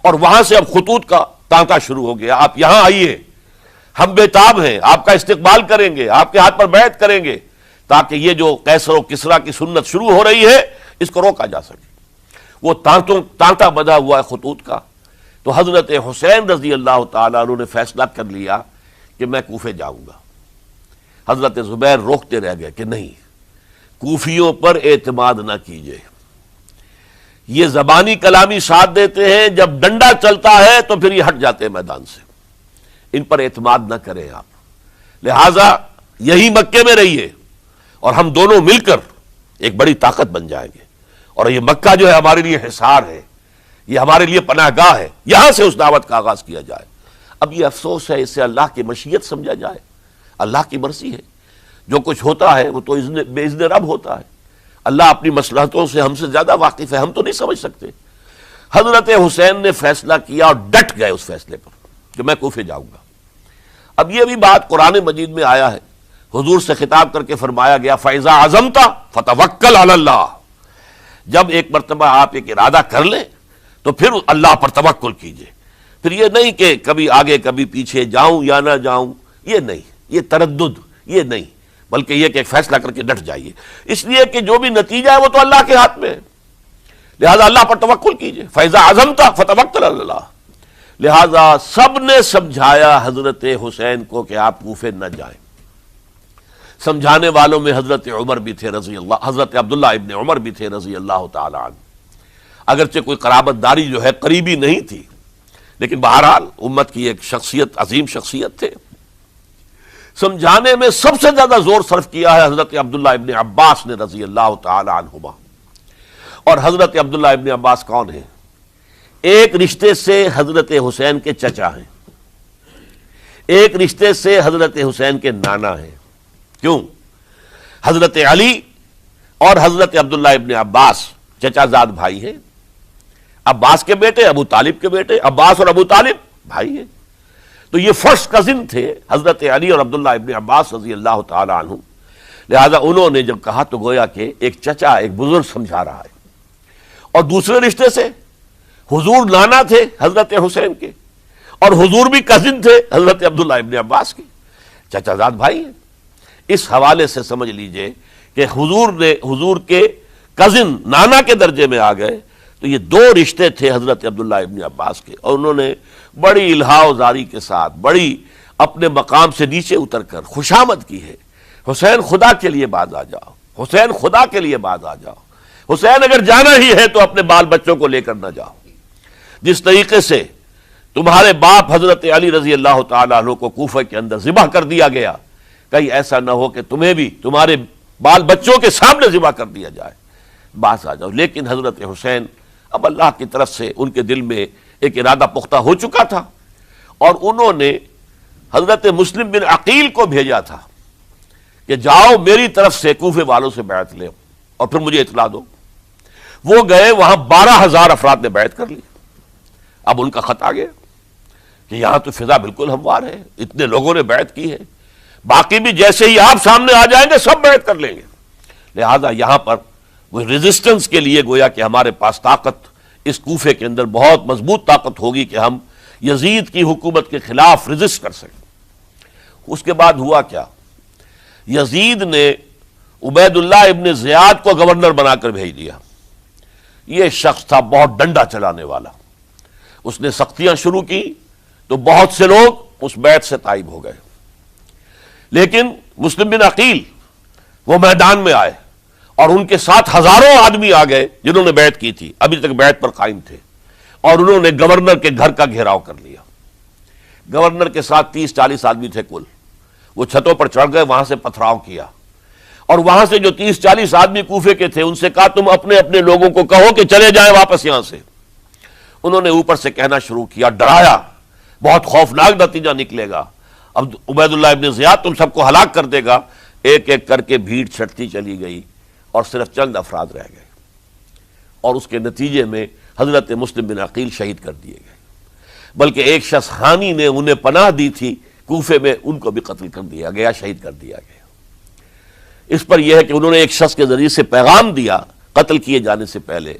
B: اور وہاں سے اب خطوط کا تانتا شروع ہو گیا، آپ یہاں آئیے، ہم بےتاب ہیں، آپ کا استقبال کریں گے، آپ کے ہاتھ پر بیعت کریں گے، تاکہ یہ جو قیصر و کسریٰ کی سنت شروع ہو رہی ہے اس کو روکا جا سکے۔ وہ تانتا بندھا ہوا ہے خطوط کا۔ تو حضرت حسین رضی اللہ تعالیٰ عنہ نے فیصلہ کر لیا کہ میں کوفے جاؤں گا۔ حضرت زبیر روکتے رہ گئے کہ نہیں، کوفیوں پر اعتماد نہ کیجیے، یہ زبانی کلامی ساتھ دیتے ہیں، جب ڈنڈا چلتا ہے تو پھر یہ ہٹ جاتے ہیں میدان سے، ان پر اعتماد نہ کریں آپ، لہذا یہی مکے میں رہیے اور ہم دونوں مل کر ایک بڑی طاقت بن جائیں گے، اور یہ مکہ جو ہے ہمارے لیے حصار ہے، یہ ہمارے لیے پناہ گاہ ہے، یہاں سے اس دعوت کا آغاز کیا جائے۔ اب یہ افسوس ہے، اس سے اللہ کی مشیت سمجھا جائے، اللہ کی مرضی ہے، جو کچھ ہوتا ہے وہ تو بے اذن رب ہوتا ہے، اللہ اپنی مصلحتوں سے ہم سے زیادہ واقف ہے، ہم تو نہیں سمجھ سکتے۔ حضرت حسین نے فیصلہ کیا اور ڈٹ گئے اس فیصلے پر کہ میں کوفے جاؤں گا۔ اب یہ بھی بات قرآن مجید میں آیا ہے، حضور سے خطاب کر کے فرمایا گیا فَإِذَا عَزَمْتَ فَتَوَكَّلْ عَلَى اللَّهِ، جب ایک مرتبہ آپ ایک ارادہ کر لیں تو پھر اللہ پر توکل کیجئے، پھر یہ نہیں کہ کبھی آگے کبھی پیچھے جاؤں یا نہ جاؤں، یہ نہیں، یہ تردد یہ نہیں، بلکہ یہ کہ ایک فیصلہ کر کے ڈٹ جائیے، اس لیے کہ جو بھی نتیجہ ہے وہ تو اللہ کے ہاتھ میں ہے، لہذا اللہ پر توکل کیجئے۔ فَإِذَا عَزَمْتَ فَتَوَكَّلْ عَلَى اللَّهِ، لہذا سب نے سمجھایا حضرت حسین کو کہ آپ کوفے نہ جائیں۔ سمجھانے والوں میں حضرت عمر بھی تھے رضی اللہ، حضرت عبداللہ ابن عمر بھی تھے رضی اللہ تعالی عنہ، اگرچہ کوئی قرابت داری جو ہے قریبی نہیں تھی، لیکن بہرحال امت کی ایک شخصیت، عظیم شخصیت تھے۔ سمجھانے میں سب سے زیادہ زور صرف کیا ہے حضرت عبداللہ ابن عباس نے رضی اللہ تعالی عنہما۔ اور حضرت عبداللہ ابن عباس کون ہیں؟ ایک رشتے سے حضرت حسین کے چچا ہیں، ایک رشتے سے حضرت حسین کے نانا ہیں۔ کیوں؟ حضرت علی اور حضرت عبداللہ ابن عباس چچا زاد بھائی ہیں، عباس کے بیٹے، ابو طالب کے بیٹے، عباس اور ابو طالب بھائی ہیں، تو یہ فرسٹ کزن تھے حضرت علی اور عبداللہ ابن عباس رضی اللہ تعالی عنہ، لہذا انہوں نے جب کہا تو گویا کہ ایک چچا، ایک بزرگ سمجھا رہا ہے۔ اور دوسرے رشتے سے حضور نانا تھے حضرت حسین کے، اور حضور بھی کزن تھے حضرت عبداللہ ابن عباس کے، چچا زاد بھائی ہیں۔ اس حوالے سے سمجھ لیجئے کہ حضور کے کزن نانا کے درجے میں آ گئے، تو یہ دو رشتے تھے حضرت عبداللہ ابن عباس کے، اور انہوں نے بڑی الہا و زاری کے ساتھ، بڑی اپنے مقام سے نیچے اتر کر خوشامد کی ہے، حسین خدا کے لیے باز آ جاؤ، حسین خدا کے لیے باز آ جاؤ، حسین اگر جانا ہی ہے تو اپنے بال بچوں کو لے کر نہ جاؤ۔ جس طریقے سے تمہارے باپ حضرت علی رضی اللہ تعالیٰ عنہ کو کوفہ کے اندر ذبح کر دیا گیا، کہیں ایسا نہ ہو کہ تمہیں بھی تمہارے بال بچوں کے سامنے ذبح کر دیا جائے، باز آ جاؤ۔ لیکن حضرت حسین اب اللہ کی طرف سے ان کے دل میں ایک ارادہ پختہ ہو چکا تھا، اور انہوں نے حضرت مسلم بن عقیل کو بھیجا تھا کہ جاؤ میری طرف سے کوفے والوں سے بیعت لے اور پھر مجھے اطلاع دو۔ وہ گئے، وہاں 12,000 افراد نے بیعت کر لی۔ اب ان کا خط آ گیا کہ یہاں تو فضا بالکل ہموار ہے، اتنے لوگوں نے بیعت کی ہے، باقی بھی جیسے ہی آپ سامنے آ جائیں گے سب بیعت کر لیں گے، لہذا یہاں پر وہ ریزسٹنس کے لیے گویا کہ ہمارے پاس طاقت اس کوفے کے اندر بہت مضبوط طاقت ہوگی کہ ہم یزید کی حکومت کے خلاف ریزسٹ کر سکیں۔ اس کے بعد ہوا کیا؟ یزید نے عبید اللہ ابن زیاد کو گورنر بنا کر بھیج دیا۔ یہ شخص تھا بہت ڈنڈا چلانے والا، اس نے سختیاں شروع کی تو بہت سے لوگ اس بیعت سے تائب ہو گئے. لیکن مسلم بن عقیل وہ میدان میں آئے اور ان کے ساتھ ہزاروں آدمی آ گئے جنہوں نے بیعت کی تھی، ابھی تک بیعت پر قائم تھے، اور انہوں نے گورنر کے گھر کا گھیراؤ کر لیا. گورنر کے ساتھ 30-40 آدمی تھے کل. وہ چھتوں پر چڑھ گئے، وہاں سے پتھراؤ کیا، اور وہاں سے جو 30-40 آدمی کوفے کے تھے ان سے کہا تم اپنے اپنے لوگوں کو کہو کہ چلے جائیں واپس یہاں سے. انہوں نے اوپر سے کہنا شروع کیا، ڈرایا، بہت خوفناک نتیجہ نکلے گا، اب عبید اللہ ابن زیاد تم سب کو ہلاک کر دے گا. ایک ایک کر کے بھیڑ چھٹتی چلی گئی اور صرف چند افراد رہ گئے، اور اس کے نتیجے میں حضرت مسلم بن عقیل شہید کر دیے گئے. بلکہ ایک شخص حانی نے انہیں پناہ دی تھی کوفے میں، ان کو بھی قتل کر دیا گیا، شہید کر دیا گیا. اس پر یہ ہے کہ انہوں نے ایک شخص کے ذریعے سے پیغام دیا قتل کیے جانے سے پہلے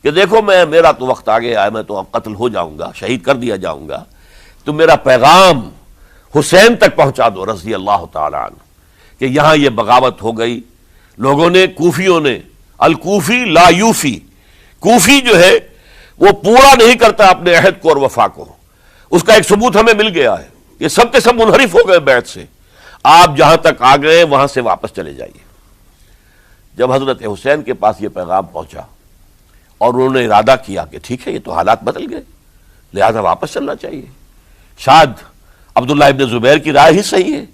B: کہ دیکھو میرا تو وقت آ گیا ہے، میں تو اب قتل ہو جاؤں گا، شہید کر دیا جاؤں گا، تو میرا پیغام حسین تک پہنچا دو رضی اللہ تعالی عنہ کہ یہاں یہ بغاوت ہو گئی. لوگوں نے، کوفیوں نے، الکوفی لا یوفی، کوفی جو ہے وہ پورا نہیں کرتا اپنے عہد کو اور وفا کو. اس کا ایک ثبوت ہمیں مل گیا ہے، یہ سب کے سب منحرف ہو گئے بیعت سے. آپ جہاں تک آ گئے وہاں سے واپس چلے جائیے. جب حضرت حسین کے پاس یہ پیغام پہنچا اور انہوں نے ارادہ کیا کہ ٹھیک ہے یہ تو حالات بدل گئے، لہذا واپس چلنا چاہیے، شاید عبداللہ ابن زبیر کی رائے ہی صحیح ہے،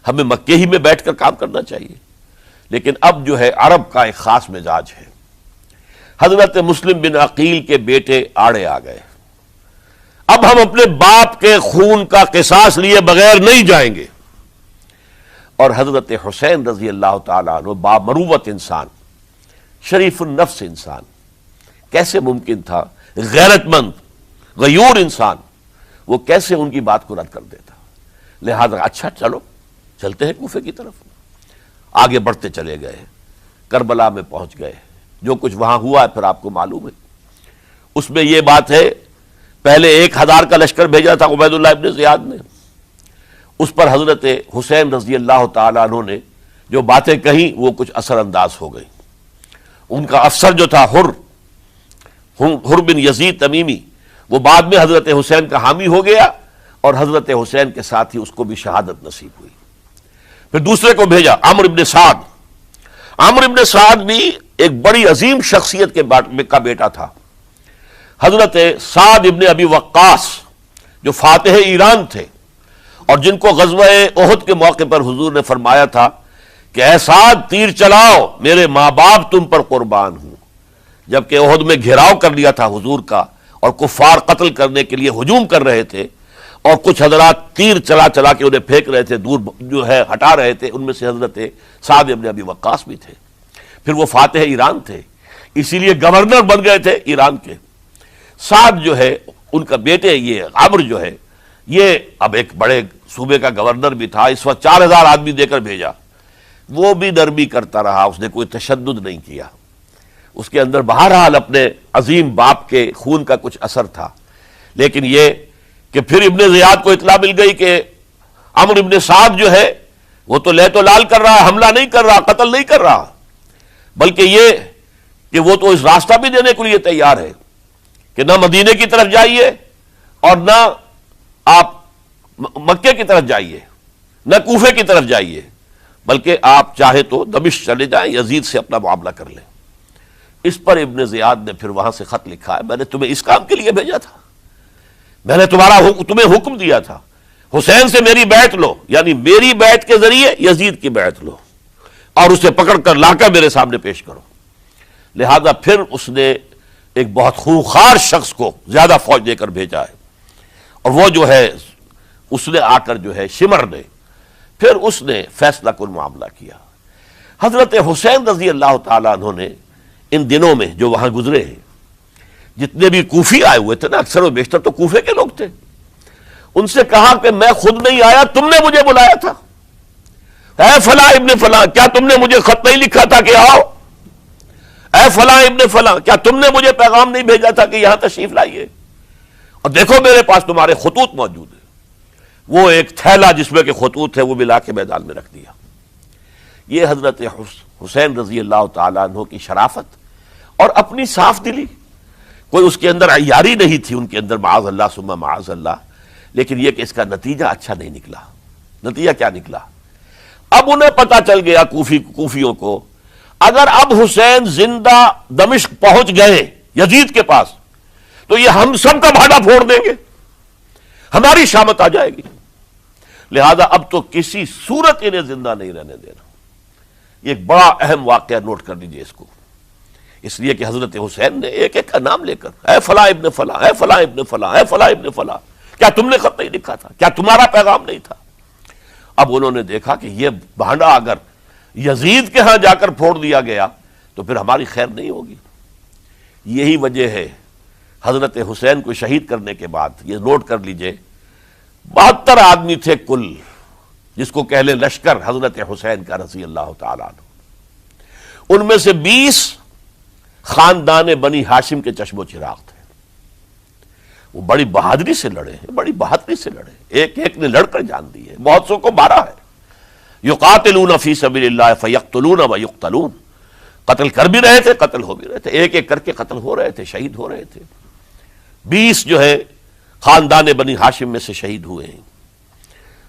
B: ہمیں مکے ہی میں بیٹھ کر کام کرنا چاہیے. لیکن اب جو ہے عرب کا ایک خاص مزاج ہے. حضرت مسلم بن عقیل کے بیٹے آڑے آ گئے، اب ہم اپنے باپ کے خون کا قصاص لیے بغیر نہیں جائیں گے. اور حضرت حسین رضی اللہ تعالیٰ عنہ بامروت انسان، شریف النفس انسان، کیسے ممکن تھا غیرت مند غیور انسان وہ کیسے ان کی بات کو رد کر دیتا. لہذا اچھا چلو چلتے ہیں کوفے کی طرف. آگے بڑھتے چلے گئے، کربلا میں پہنچ گئے. جو کچھ وہاں ہوا ہے پھر آپ کو معلوم ہے. اس میں یہ بات ہے پہلے 1000 کا لشکر بھیجا تھا عبید اللہ ابن زیاد نے، اس پر حضرت حسین رضی اللہ تعالیٰ عنہ نے جو باتیں کہیں وہ کچھ اثر انداز ہو گئی. ان کا افسر جو تھا حر بن یزید تمیمی، وہ بعد میں حضرت حسین کا حامی ہو گیا اور حضرت حسین کے ساتھ ہی اس کو بھی شہادت نصیب ہوئی. پھر دوسرے کو بھیجا عمرو ابن سعد. عمرو ابن سعد بھی ایک بڑی عظیم شخصیت کا بیٹا تھا. حضرت سعد ابن ابی وقاص جو فاتح ایران تھے اور جن کو غزوہ احد کے موقع پر حضور نے فرمایا تھا کہ اے سعد تیر چلاؤ، میرے ماں باپ تم پر قربان ہوں. جبکہ احد میں گھیراؤ کر لیا تھا حضور کا اور کفار قتل کرنے کے لیے ہجوم کر رہے تھے، اور کچھ حضرات تیر چلا چلا کے انہیں پھینک رہے تھے، دور جو ہے ہٹا رہے تھے. ان میں سے حضرت سعد ابن ابی وقاص بھی تھے. پھر وہ فاتح ایران تھے، اسی لیے گورنر بن گئے تھے ایران کے. سعد جو ہے ان کا بیٹے، یہ عمرو جو ہے یہ اب ایک بڑے صوبے کا گورنر بھی تھا. اس وقت 4000 آدمی دے کر بھیجا. وہ بھی نرمی کرتا رہا، اس نے کوئی تشدد نہیں کیا. اس کے اندر بہرحال اپنے عظیم باپ کے خون کا کچھ اثر تھا. لیکن یہ کہ پھر ابن زیاد کو اطلاع مل گئی کہ عمرو ابن سعد جو ہے وہ تو لے تو لال کر رہا، حملہ نہیں کر رہا، قتل نہیں کر رہا، بلکہ یہ کہ وہ تو اس راستہ بھی دینے کے لیے تیار ہے کہ نہ مدینے کی طرف جائیے اور نہ آپ مکے کی طرف جائیے، نہ کوفے کی طرف جائیے، بلکہ آپ چاہے تو دمشق چلے جائیں، یزید سے اپنا معاملہ کر لیں. اس پر ابن زیاد نے پھر وہاں سے خط لکھا ہے، میں نے تمہیں اس کام کے لیے بھیجا تھا، میں نے تمہیں حکم دیا تھا حسین سے میری بیعت لو، یعنی میری بیعت کے ذریعے یزید کی بیعت لو اور اسے پکڑ کر لا کر میرے سامنے پیش کرو. لہذا پھر اس نے ایک بہت خونخوار شخص کو زیادہ فوج دے کر بھیجا ہے، اور وہ جو ہے اس نے آ کر جو ہے شمر نے پھر اس نے فیصلہ کن معاملہ کیا. حضرت حسین رضی اللہ تعالیٰ عنہ نے ان دنوں میں جو وہاں گزرے ہیں، جتنے بھی کوفی آئے ہوئے تھے نا، اکثر و بیشتر تو کوفے کے لوگ تھے، ان سے کہا کہ میں خود نہیں آیا، تم نے مجھے بلایا تھا. اے فلاں ابن فلاں، کیا تم نے مجھے خط نہیں لکھا تھا کہ آؤ؟ اے فلاں ابن فلاں، کیا تم نے مجھے پیغام نہیں بھیجا تھا کہ یہاں تشریف لائیے؟ اور دیکھو میرے پاس تمہارے خطوط موجود ہیں. وہ ایک تھیلا جس میں کہ خطوط تھے وہ بھی لا کے میدان میں رکھ دیا. یہ حضرت حسین رضی اللہ تعالیٰ عنہ کی شرافت اور اپنی صاف دلی، کوئی اس کے اندر عیاری نہیں تھی ان کے اندر، معاذ اللہ ثم معاذ اللہ، لیکن یہ کہ اس کا نتیجہ اچھا نہیں نکلا. نتیجہ کیا نکلا؟ اب انہیں پتا چل گیا کوفیوں کو اگر اب حسین زندہ دمشق پہنچ گئے یزید کے پاس تو یہ ہم سب کا بھاڑا پھوڑ دیں گے، ہماری شامت آ جائے گی. لہذا اب تو کسی صورت انہیں زندہ نہیں رہنے دینا. یہ ایک بڑا اہم واقعہ، نوٹ کر لیجئے اس کو. اس لیے کہ حضرت حسین نے ایک ایک کا نام لے کر اے فلاں ابن فلاں، اے فلاں ابن فلاں، اے فلاں ابن فلاں، کیا تم نے خط نہیں لکھا تھا؟ کیا تمہارا پیغام نہیں تھا؟ اب انہوں نے دیکھا کہ یہ بھانڈا اگر یزید کے ہاں جا کر پھوڑ دیا گیا تو پھر ہماری خیر نہیں ہوگی. یہی وجہ ہے حضرت حسین کو شہید کرنے کے بعد، یہ نوٹ کر لیجئے، 72 آدمی تھے کل، جس کو کہہ لیں لشکر حضرت حسین کا رضی اللہ تعالیٰ عنہ. ان میں سے 20 خاندان بنی ہاشم کے چشم و چراغ تھے. وہ بڑی بہادری سے لڑے ہیں، بڑی بہادری سے لڑے، ایک ایک نے لڑ کر جان دی ہے، بہت سو کو مارا ہے. یقاتلون فی سبیل اللہ فیقتلون ویقتلون، قتل کر بھی رہے تھے، قتل ہو بھی رہے تھے، ایک ایک کر کے قتل ہو رہے تھے، شہید ہو رہے تھے. 20 جو ہے خاندان بنی ہاشم میں سے شہید ہوئے ہیں.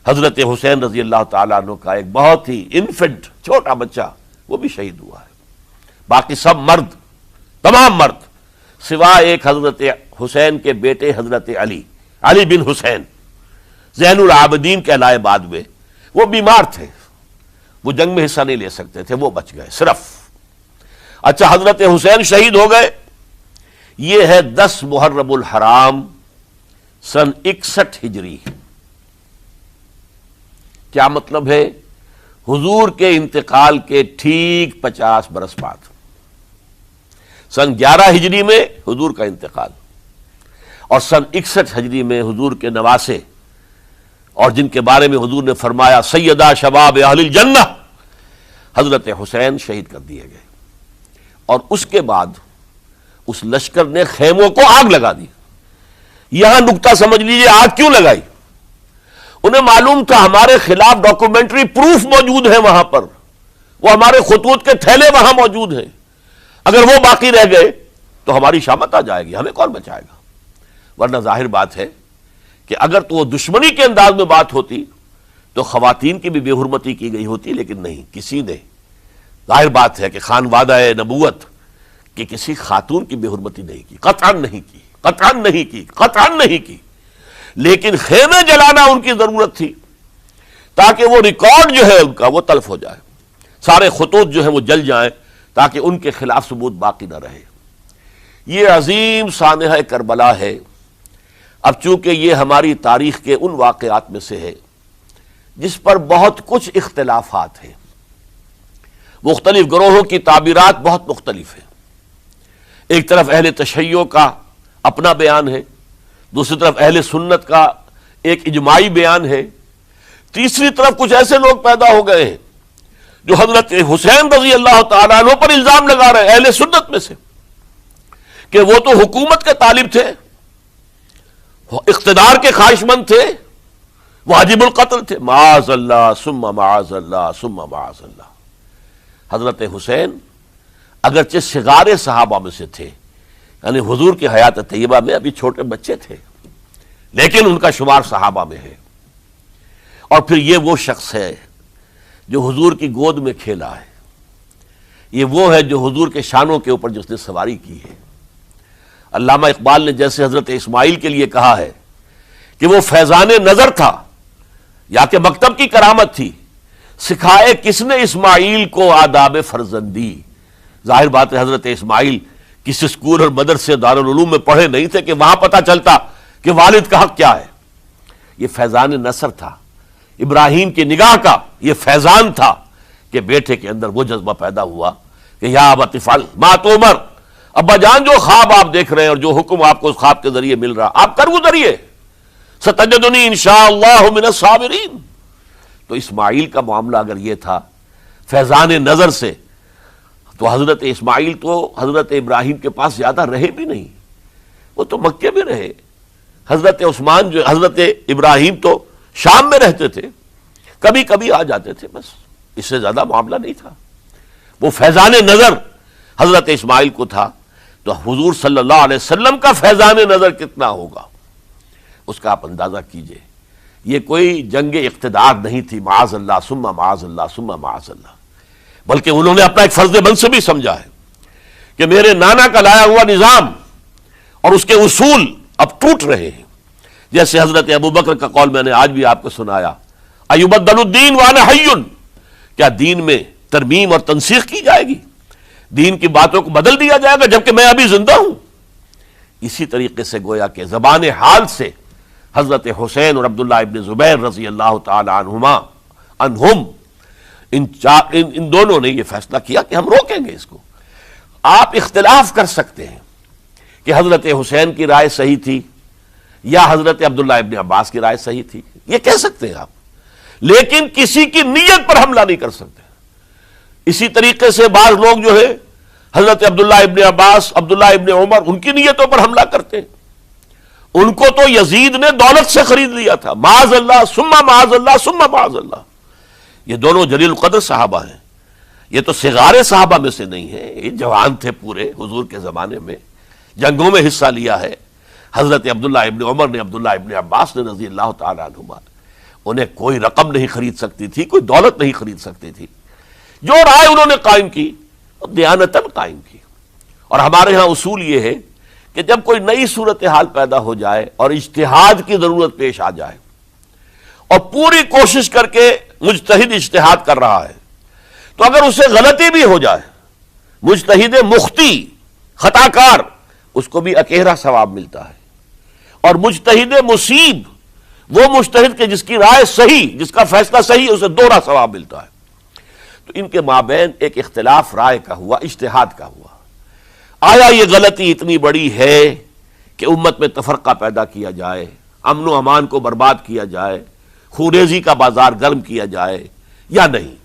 B: حضرت حسین رضی اللہ تعالیٰ عنہ کا ایک بہت ہی انفنٹ چھوٹا بچہ وہ بھی شہید ہوا ہے. باقی سب مرد، تمام مرد، سوائے ایک حضرت حسین کے بیٹے حضرت علی بن حسین زین العابدین کہلائے بعد میں. وہ بیمار تھے، وہ جنگ میں حصہ نہیں لے سکتے تھے، وہ بچ گئے صرف. اچھا، حضرت حسین شہید ہو گئے. یہ ہے 10 محرم الحرام سن 61 ہجری. کیا مطلب ہے؟ حضور کے انتقال کے ٹھیک 50 برس بعد، سن 11 ہجری میں حضور کا انتقال، اور سن 61 ہجری میں حضور کے نواسے اور جن کے بارے میں حضور نے فرمایا سیدہ شباب اہل الجنہ، حضرت حسین شہید کر دیے گئے. اور اس کے بعد اس لشکر نے خیموں کو آگ لگا دی. یہاں نکتہ سمجھ لیجیے، آگ کیوں لگائی؟ انہیں معلوم تھا ہمارے خلاف ڈاکومنٹری پروف موجود ہے وہاں پر، وہ ہمارے خطوط کے تھیلے وہاں موجود ہیں. اگر وہ باقی رہ گئے تو ہماری شامت آ جائے گی، ہمیں کون بچائے گا؟ ورنہ ظاہر بات ہے کہ اگر تو وہ دشمنی کے انداز میں بات ہوتی تو خواتین کی بھی بے حرمتی کی گئی ہوتی، لیکن نہیں، کسی نے، ظاہر بات ہے کہ خانوادہ نبوت کہ کسی خاتون کی بے حرمتی نہیں کی، قطعاً نہیں کی، قطعاً نہیں کی، قطعاً نہیں کی. لیکن خیمے جلانا ان کی ضرورت تھی تاکہ وہ ریکارڈ جو ہے ان کا وہ تلف ہو جائے، سارے خطوط جو ہیں وہ جل جائیں تاکہ ان کے خلاف ثبوت باقی نہ رہے. یہ عظیم سانحہ کربلا ہے. اب چونکہ یہ ہماری تاریخ کے ان واقعات میں سے ہے جس پر بہت کچھ اختلافات ہیں، مختلف گروہوں کی تعبیرات بہت مختلف ہیں. ایک طرف اہل تشیع کا اپنا بیان ہے، دوسری طرف اہل سنت کا ایک اجماعی بیان ہے، تیسری طرف کچھ ایسے لوگ پیدا ہو گئے ہیں جو حضرت حسین رضی اللہ تعالیٰ عنہ پر الزام لگا رہے ہیں اہل سنت میں سے کہ وہ تو حکومت کے طالب تھے، اقتدار کے خواہش مند تھے، واجب القتل تھے. معاذ اللہ ثم معاذ اللہ ثم معاذ اللہ. حضرت حسین اگرچہ صغار صحابہ میں سے تھے، یعنی حضور کی حیات طیبہ میں ابھی چھوٹے بچے تھے، لیکن ان کا شمار صحابہ میں ہے. اور پھر یہ وہ شخص ہے جو حضور کی گود میں کھیلا ہے، یہ وہ ہے جو حضور کے شانوں کے اوپر جس نے سواری کی ہے. علامہ اقبال نے جیسے حضرت اسماعیل کے لیے کہا ہے کہ وہ فیضان نظر تھا یا کہ مکتب کی کرامت تھی، سکھائے کس نے اسماعیل کو آداب فرزندی. ظاہر بات ہے حضرت اسماعیل کسی اسکول اور مدرسے دارالعلوم میں پڑھے نہیں تھے کہ وہاں پتہ چلتا کہ والد کا حق کیا ہے. یہ فیضان نصر تھا، ابراہیم کی نگاہ کا یہ فیضان تھا کہ بیٹے کے اندر وہ جذبہ پیدا ہوا کہ یا ابت افعل ما تؤمر، ابا جان جو خواب آپ دیکھ رہے ہیں اور جو حکم آپ کو اس خواب کے ذریعے مل رہا آپ کر گزریے، ستجدنی انشاءاللہ من الصابرین. تو اسماعیل کا معاملہ اگر یہ تھا فیضان نظر سے، تو حضرت اسماعیل تو حضرت ابراہیم کے پاس زیادہ رہے بھی نہیں، وہ تو مکے میں رہے. حضرت عثمان جو حضرت ابراہیم تو شام میں رہتے تھے، کبھی کبھی آ جاتے تھے، بس اس سے زیادہ معاملہ نہیں تھا. وہ فیضان نظر حضرت اسماعیل کو تھا، تو حضور صلی اللہ علیہ وسلم کا فیضان نظر کتنا ہوگا. اس کا آپ اندازہ کیجئے. یہ کوئی جنگ اقتدار نہیں تھی معاذ اللہ ثم معاذ اللہ ثم معاذ اللہ، بلکہ انہوں نے اپنا ایک فرض منصبی سمجھا ہے کہ میرے نانا کا لایا ہوا نظام اور اس کے اصول اب ٹوٹ رہے ہیں. جیسے حضرت ابو بکر کا قول میں نے آج بھی آپ کو سنایا، ایبدل الدین وانا حی، کیا دین میں ترمیم اور تنسیخ کی جائے گی، دین کی باتوں کو بدل دیا جائے گا جبکہ میں ابھی زندہ ہوں. اسی طریقے سے گویا کہ زبان حال سے حضرت حسین اور عبداللہ ابن زبیر رضی اللہ تعالی عنہم ان دونوں نے یہ فیصلہ کیا کہ ہم روکیں گے اس کو. آپ اختلاف کر سکتے ہیں کہ حضرت حسین کی رائے صحیح تھی یا حضرت عبداللہ ابن عباس کی رائے صحیح تھی، یہ کہہ سکتے ہیں آپ، لیکن کسی کی نیت پر حملہ نہیں کر سکتے. اسی طریقے سے بعض لوگ جو ہے حضرت عبداللہ ابن عباس، عبداللہ ابن عمر، ان کی نیتوں پر حملہ کرتے ہیں. ان کو تو یزید نے دولت سے خرید لیا تھا، معاذ اللہ ثم معاذ اللہ ثم معاذ اللہ. یہ دونوں جلیل القدر صحابہ ہیں، یہ تو صغار صحابہ میں سے نہیں ہیں، یہ جوان تھے پورے حضور کے زمانے میں، جنگوں میں حصہ لیا ہے. حضرت عبداللہ ابن عمر نے، عبداللہ ابن عباس نے رضی اللہ تعالیٰ عنہما، انہیں کوئی رقم نہیں خرید سکتی تھی، کوئی دولت نہیں خرید سکتی تھی. جو رائے انہوں نے قائم کی دیانتاً قائم کی. اور ہمارے ہاں اصول یہ ہے کہ جب کوئی نئی صورتحال پیدا ہو جائے اور اجتہاد کی ضرورت پیش آ جائے اور پوری کوشش کر کے مجتہد اجتہاد کر رہا ہے، تو اگر اسے غلطی بھی ہو جائے، مجتہد مختی خطا کار، اس کو بھی اکیرا ثواب ملتا ہے. اور مجتہد مصیب، وہ مجتہد کے جس کی رائے صحیح، جس کا فیصلہ صحیح، اسے دوہرا ثواب ملتا ہے. تو ان کے مابین ایک اختلاف رائے کا ہوا، اجتہاد کا ہوا. آیا یہ غلطی اتنی بڑی ہے کہ امت میں تفرقہ پیدا کیا جائے، امن و امان کو برباد کیا جائے، خوریزی کا بازار گرم کیا جائے، یا نہیں؟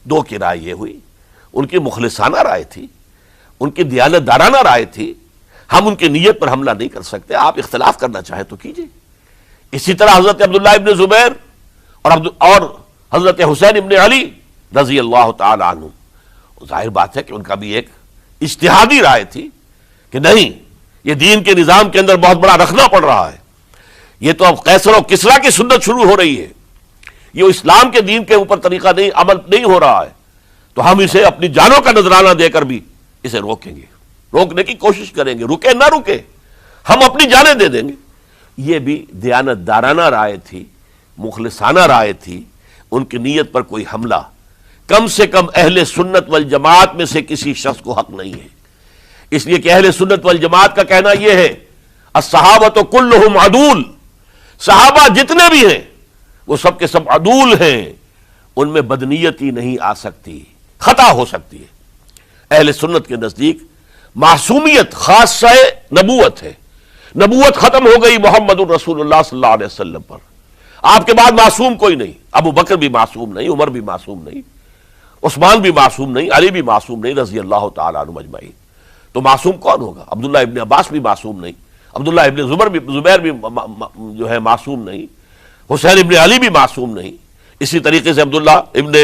B: دو کی رائے یہ ہوئی. ان کی مخلصانہ رائے تھی، ان کی دیانت دارانہ رائے تھی. ہم ان کی نیت پر حملہ نہیں کر سکتے. آپ اختلاف کرنا چاہیں تو کیجئے. اسی طرح حضرت عبداللہ ابن زبیر اور حضرت حسین ابن علی رضی اللہ تعالی عنہ، ظاہر بات ہے کہ ان کا بھی ایک اجتہادی رائے تھی کہ نہیں، یہ دین کے نظام کے اندر بہت بڑا رکھنا پڑ رہا ہے، یہ تو اب قیصر و کسریٰ کی سنت شروع ہو رہی ہے، یہ اسلام کے دین کے اوپر طریقہ نہیں، عمل نہیں ہو رہا ہے، تو ہم اسے اپنی جانوں کا نذرانہ دے کر بھی اسے روکیں گے، روکنے کی کوشش کریں گے، رکے نہ رکے ہم اپنی جانیں دے دیں گے. یہ بھی دیانت دارانہ رائے تھی، مخلصانہ رائے تھی. ان کی نیت پر کوئی حملہ کم سے کم اہل سنت والجماعت میں سے کسی شخص کو حق نہیں ہے. اس لیے کہ اہل سنت والجماعت کا کہنا یہ ہے، الصحابۃ کلہم عدول، صحابہ جتنے بھی ہیں وہ سب کے سب عدول ہیں، ان میں بدنیتی نہیں آ سکتی، خطا ہو سکتی ہے. اہل سنت کے نزدیک معصومیت خاصہ نبوت ہے. نبوت ختم ہو گئی محمد الرسول اللہ صلی اللہ علیہ وسلم پر، آپ کے بعد معصوم کوئی نہیں. ابو بکر بھی معصوم نہیں، عمر بھی معصوم نہیں، عثمان بھی معصوم نہیں، علی بھی معصوم نہیں رضی اللہ تعالیٰ عنہ اجمعین. تو معصوم کون ہوگا؟ عبداللہ ابن عباس بھی معصوم نہیں، عبداللہ ابن زبیر بھی جو ہے معصوم نہیں، حسین ابن علی بھی معصوم نہیں. اسی طریقے سے عبداللہ ابن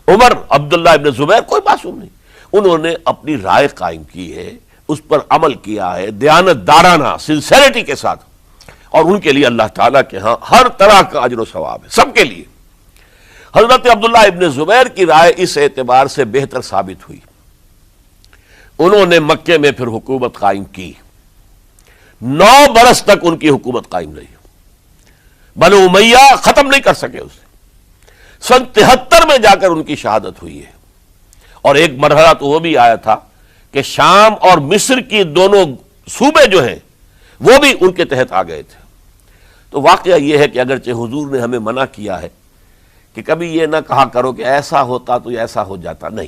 B: عمر، عبداللہ ابن زبیر، کوئی معصوم نہیں. انہوں نے اپنی رائے قائم کی ہے، اس پر عمل کیا ہے دیانت دارانہ سنسیریٹی کے ساتھ، اور ان کے لیے اللہ تعالیٰ کے ہاں ہر طرح کا اجر و ثواب ہے سب کے لیے. حضرت عبداللہ ابن زبیر کی رائے اس اعتبار سے بہتر ثابت ہوئی، انہوں نے مکے میں پھر حکومت قائم کی، 9 برس تک ان کی حکومت قائم رہی. بنو امیہ ختم نہیں کر سکے اسے. سن 73 میں جا کر ان کی شہادت ہوئی ہے. اور ایک مرحلہ تو وہ بھی آیا تھا کہ شام اور مصر کی دونوں صوبے جو ہیں وہ بھی ان کے تحت آ گئے تھے. تو واقعہ یہ ہے کہ اگرچہ حضور نے ہمیں منع کیا ہے کہ کبھی یہ نہ کہا کرو کہ ایسا ہوتا تو ایسا ہو جاتا، نہیں،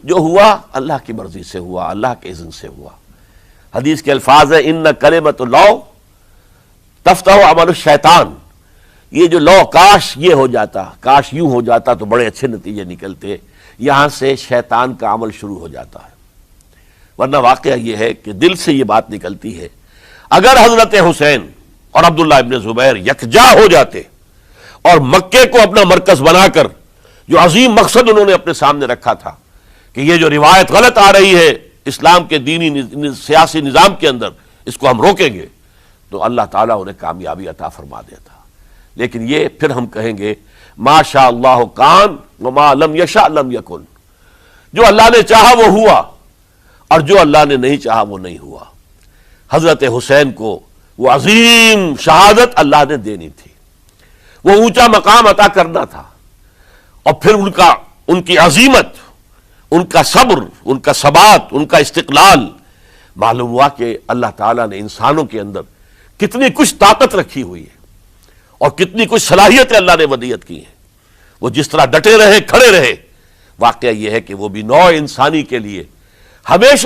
B: جو ہوا اللہ کی مرضی سے ہوا، اللہ کے اذن سے ہوا. حدیث کے الفاظ ہیں ان کلمۃ اللہ تفتح عمل الشیطان. یہ جو لو کاش یہ ہو جاتا، کاش یوں ہو جاتا تو بڑے اچھے نتیجے نکلتے، یہاں سے شیطان کا عمل شروع ہو جاتا ہے. ورنہ واقعہ یہ ہے کہ دل سے یہ بات نکلتی ہے. اگر حضرت حسین اور عبداللہ ابن زبیر یکجا ہو جاتے اور مکے کو اپنا مرکز بنا کر جو عظیم مقصد انہوں نے اپنے سامنے رکھا تھا کہ یہ جو روایت غلط آ رہی ہے اسلام کے دینی سیاسی نظام کے اندر، اس کو ہم روکیں گے، تو اللہ تعالیٰ انہیں کامیابی عطا فرما دیتا. لیکن یہ پھر ہم کہیں گے ما شاء اللہ کان وما لم یشاء لم یکن. جو اللہ نے چاہا وہ ہوا اور جو اللہ نے نہیں چاہا وہ نہیں ہوا. حضرت حسین کو وہ عظیم شہادت اللہ نے دینی تھی, وہ اونچا مقام عطا کرنا تھا, اور پھر ان کی عظیمت, ان کا صبر, ان کا ثبات, ان کا استقلال, معلوم ہوا کہ اللہ تعالیٰ نے انسانوں کے اندر کتنی کچھ طاقت رکھی ہوئی ہے اور کتنی کچھ صلاحیتیں اللہ نے ودیعت کی ہیں. وہ جس طرح ڈٹے رہے, کھڑے رہے, واقعہ یہ ہے کہ وہ بھی نوع انسانی کے لیے ہمیشہ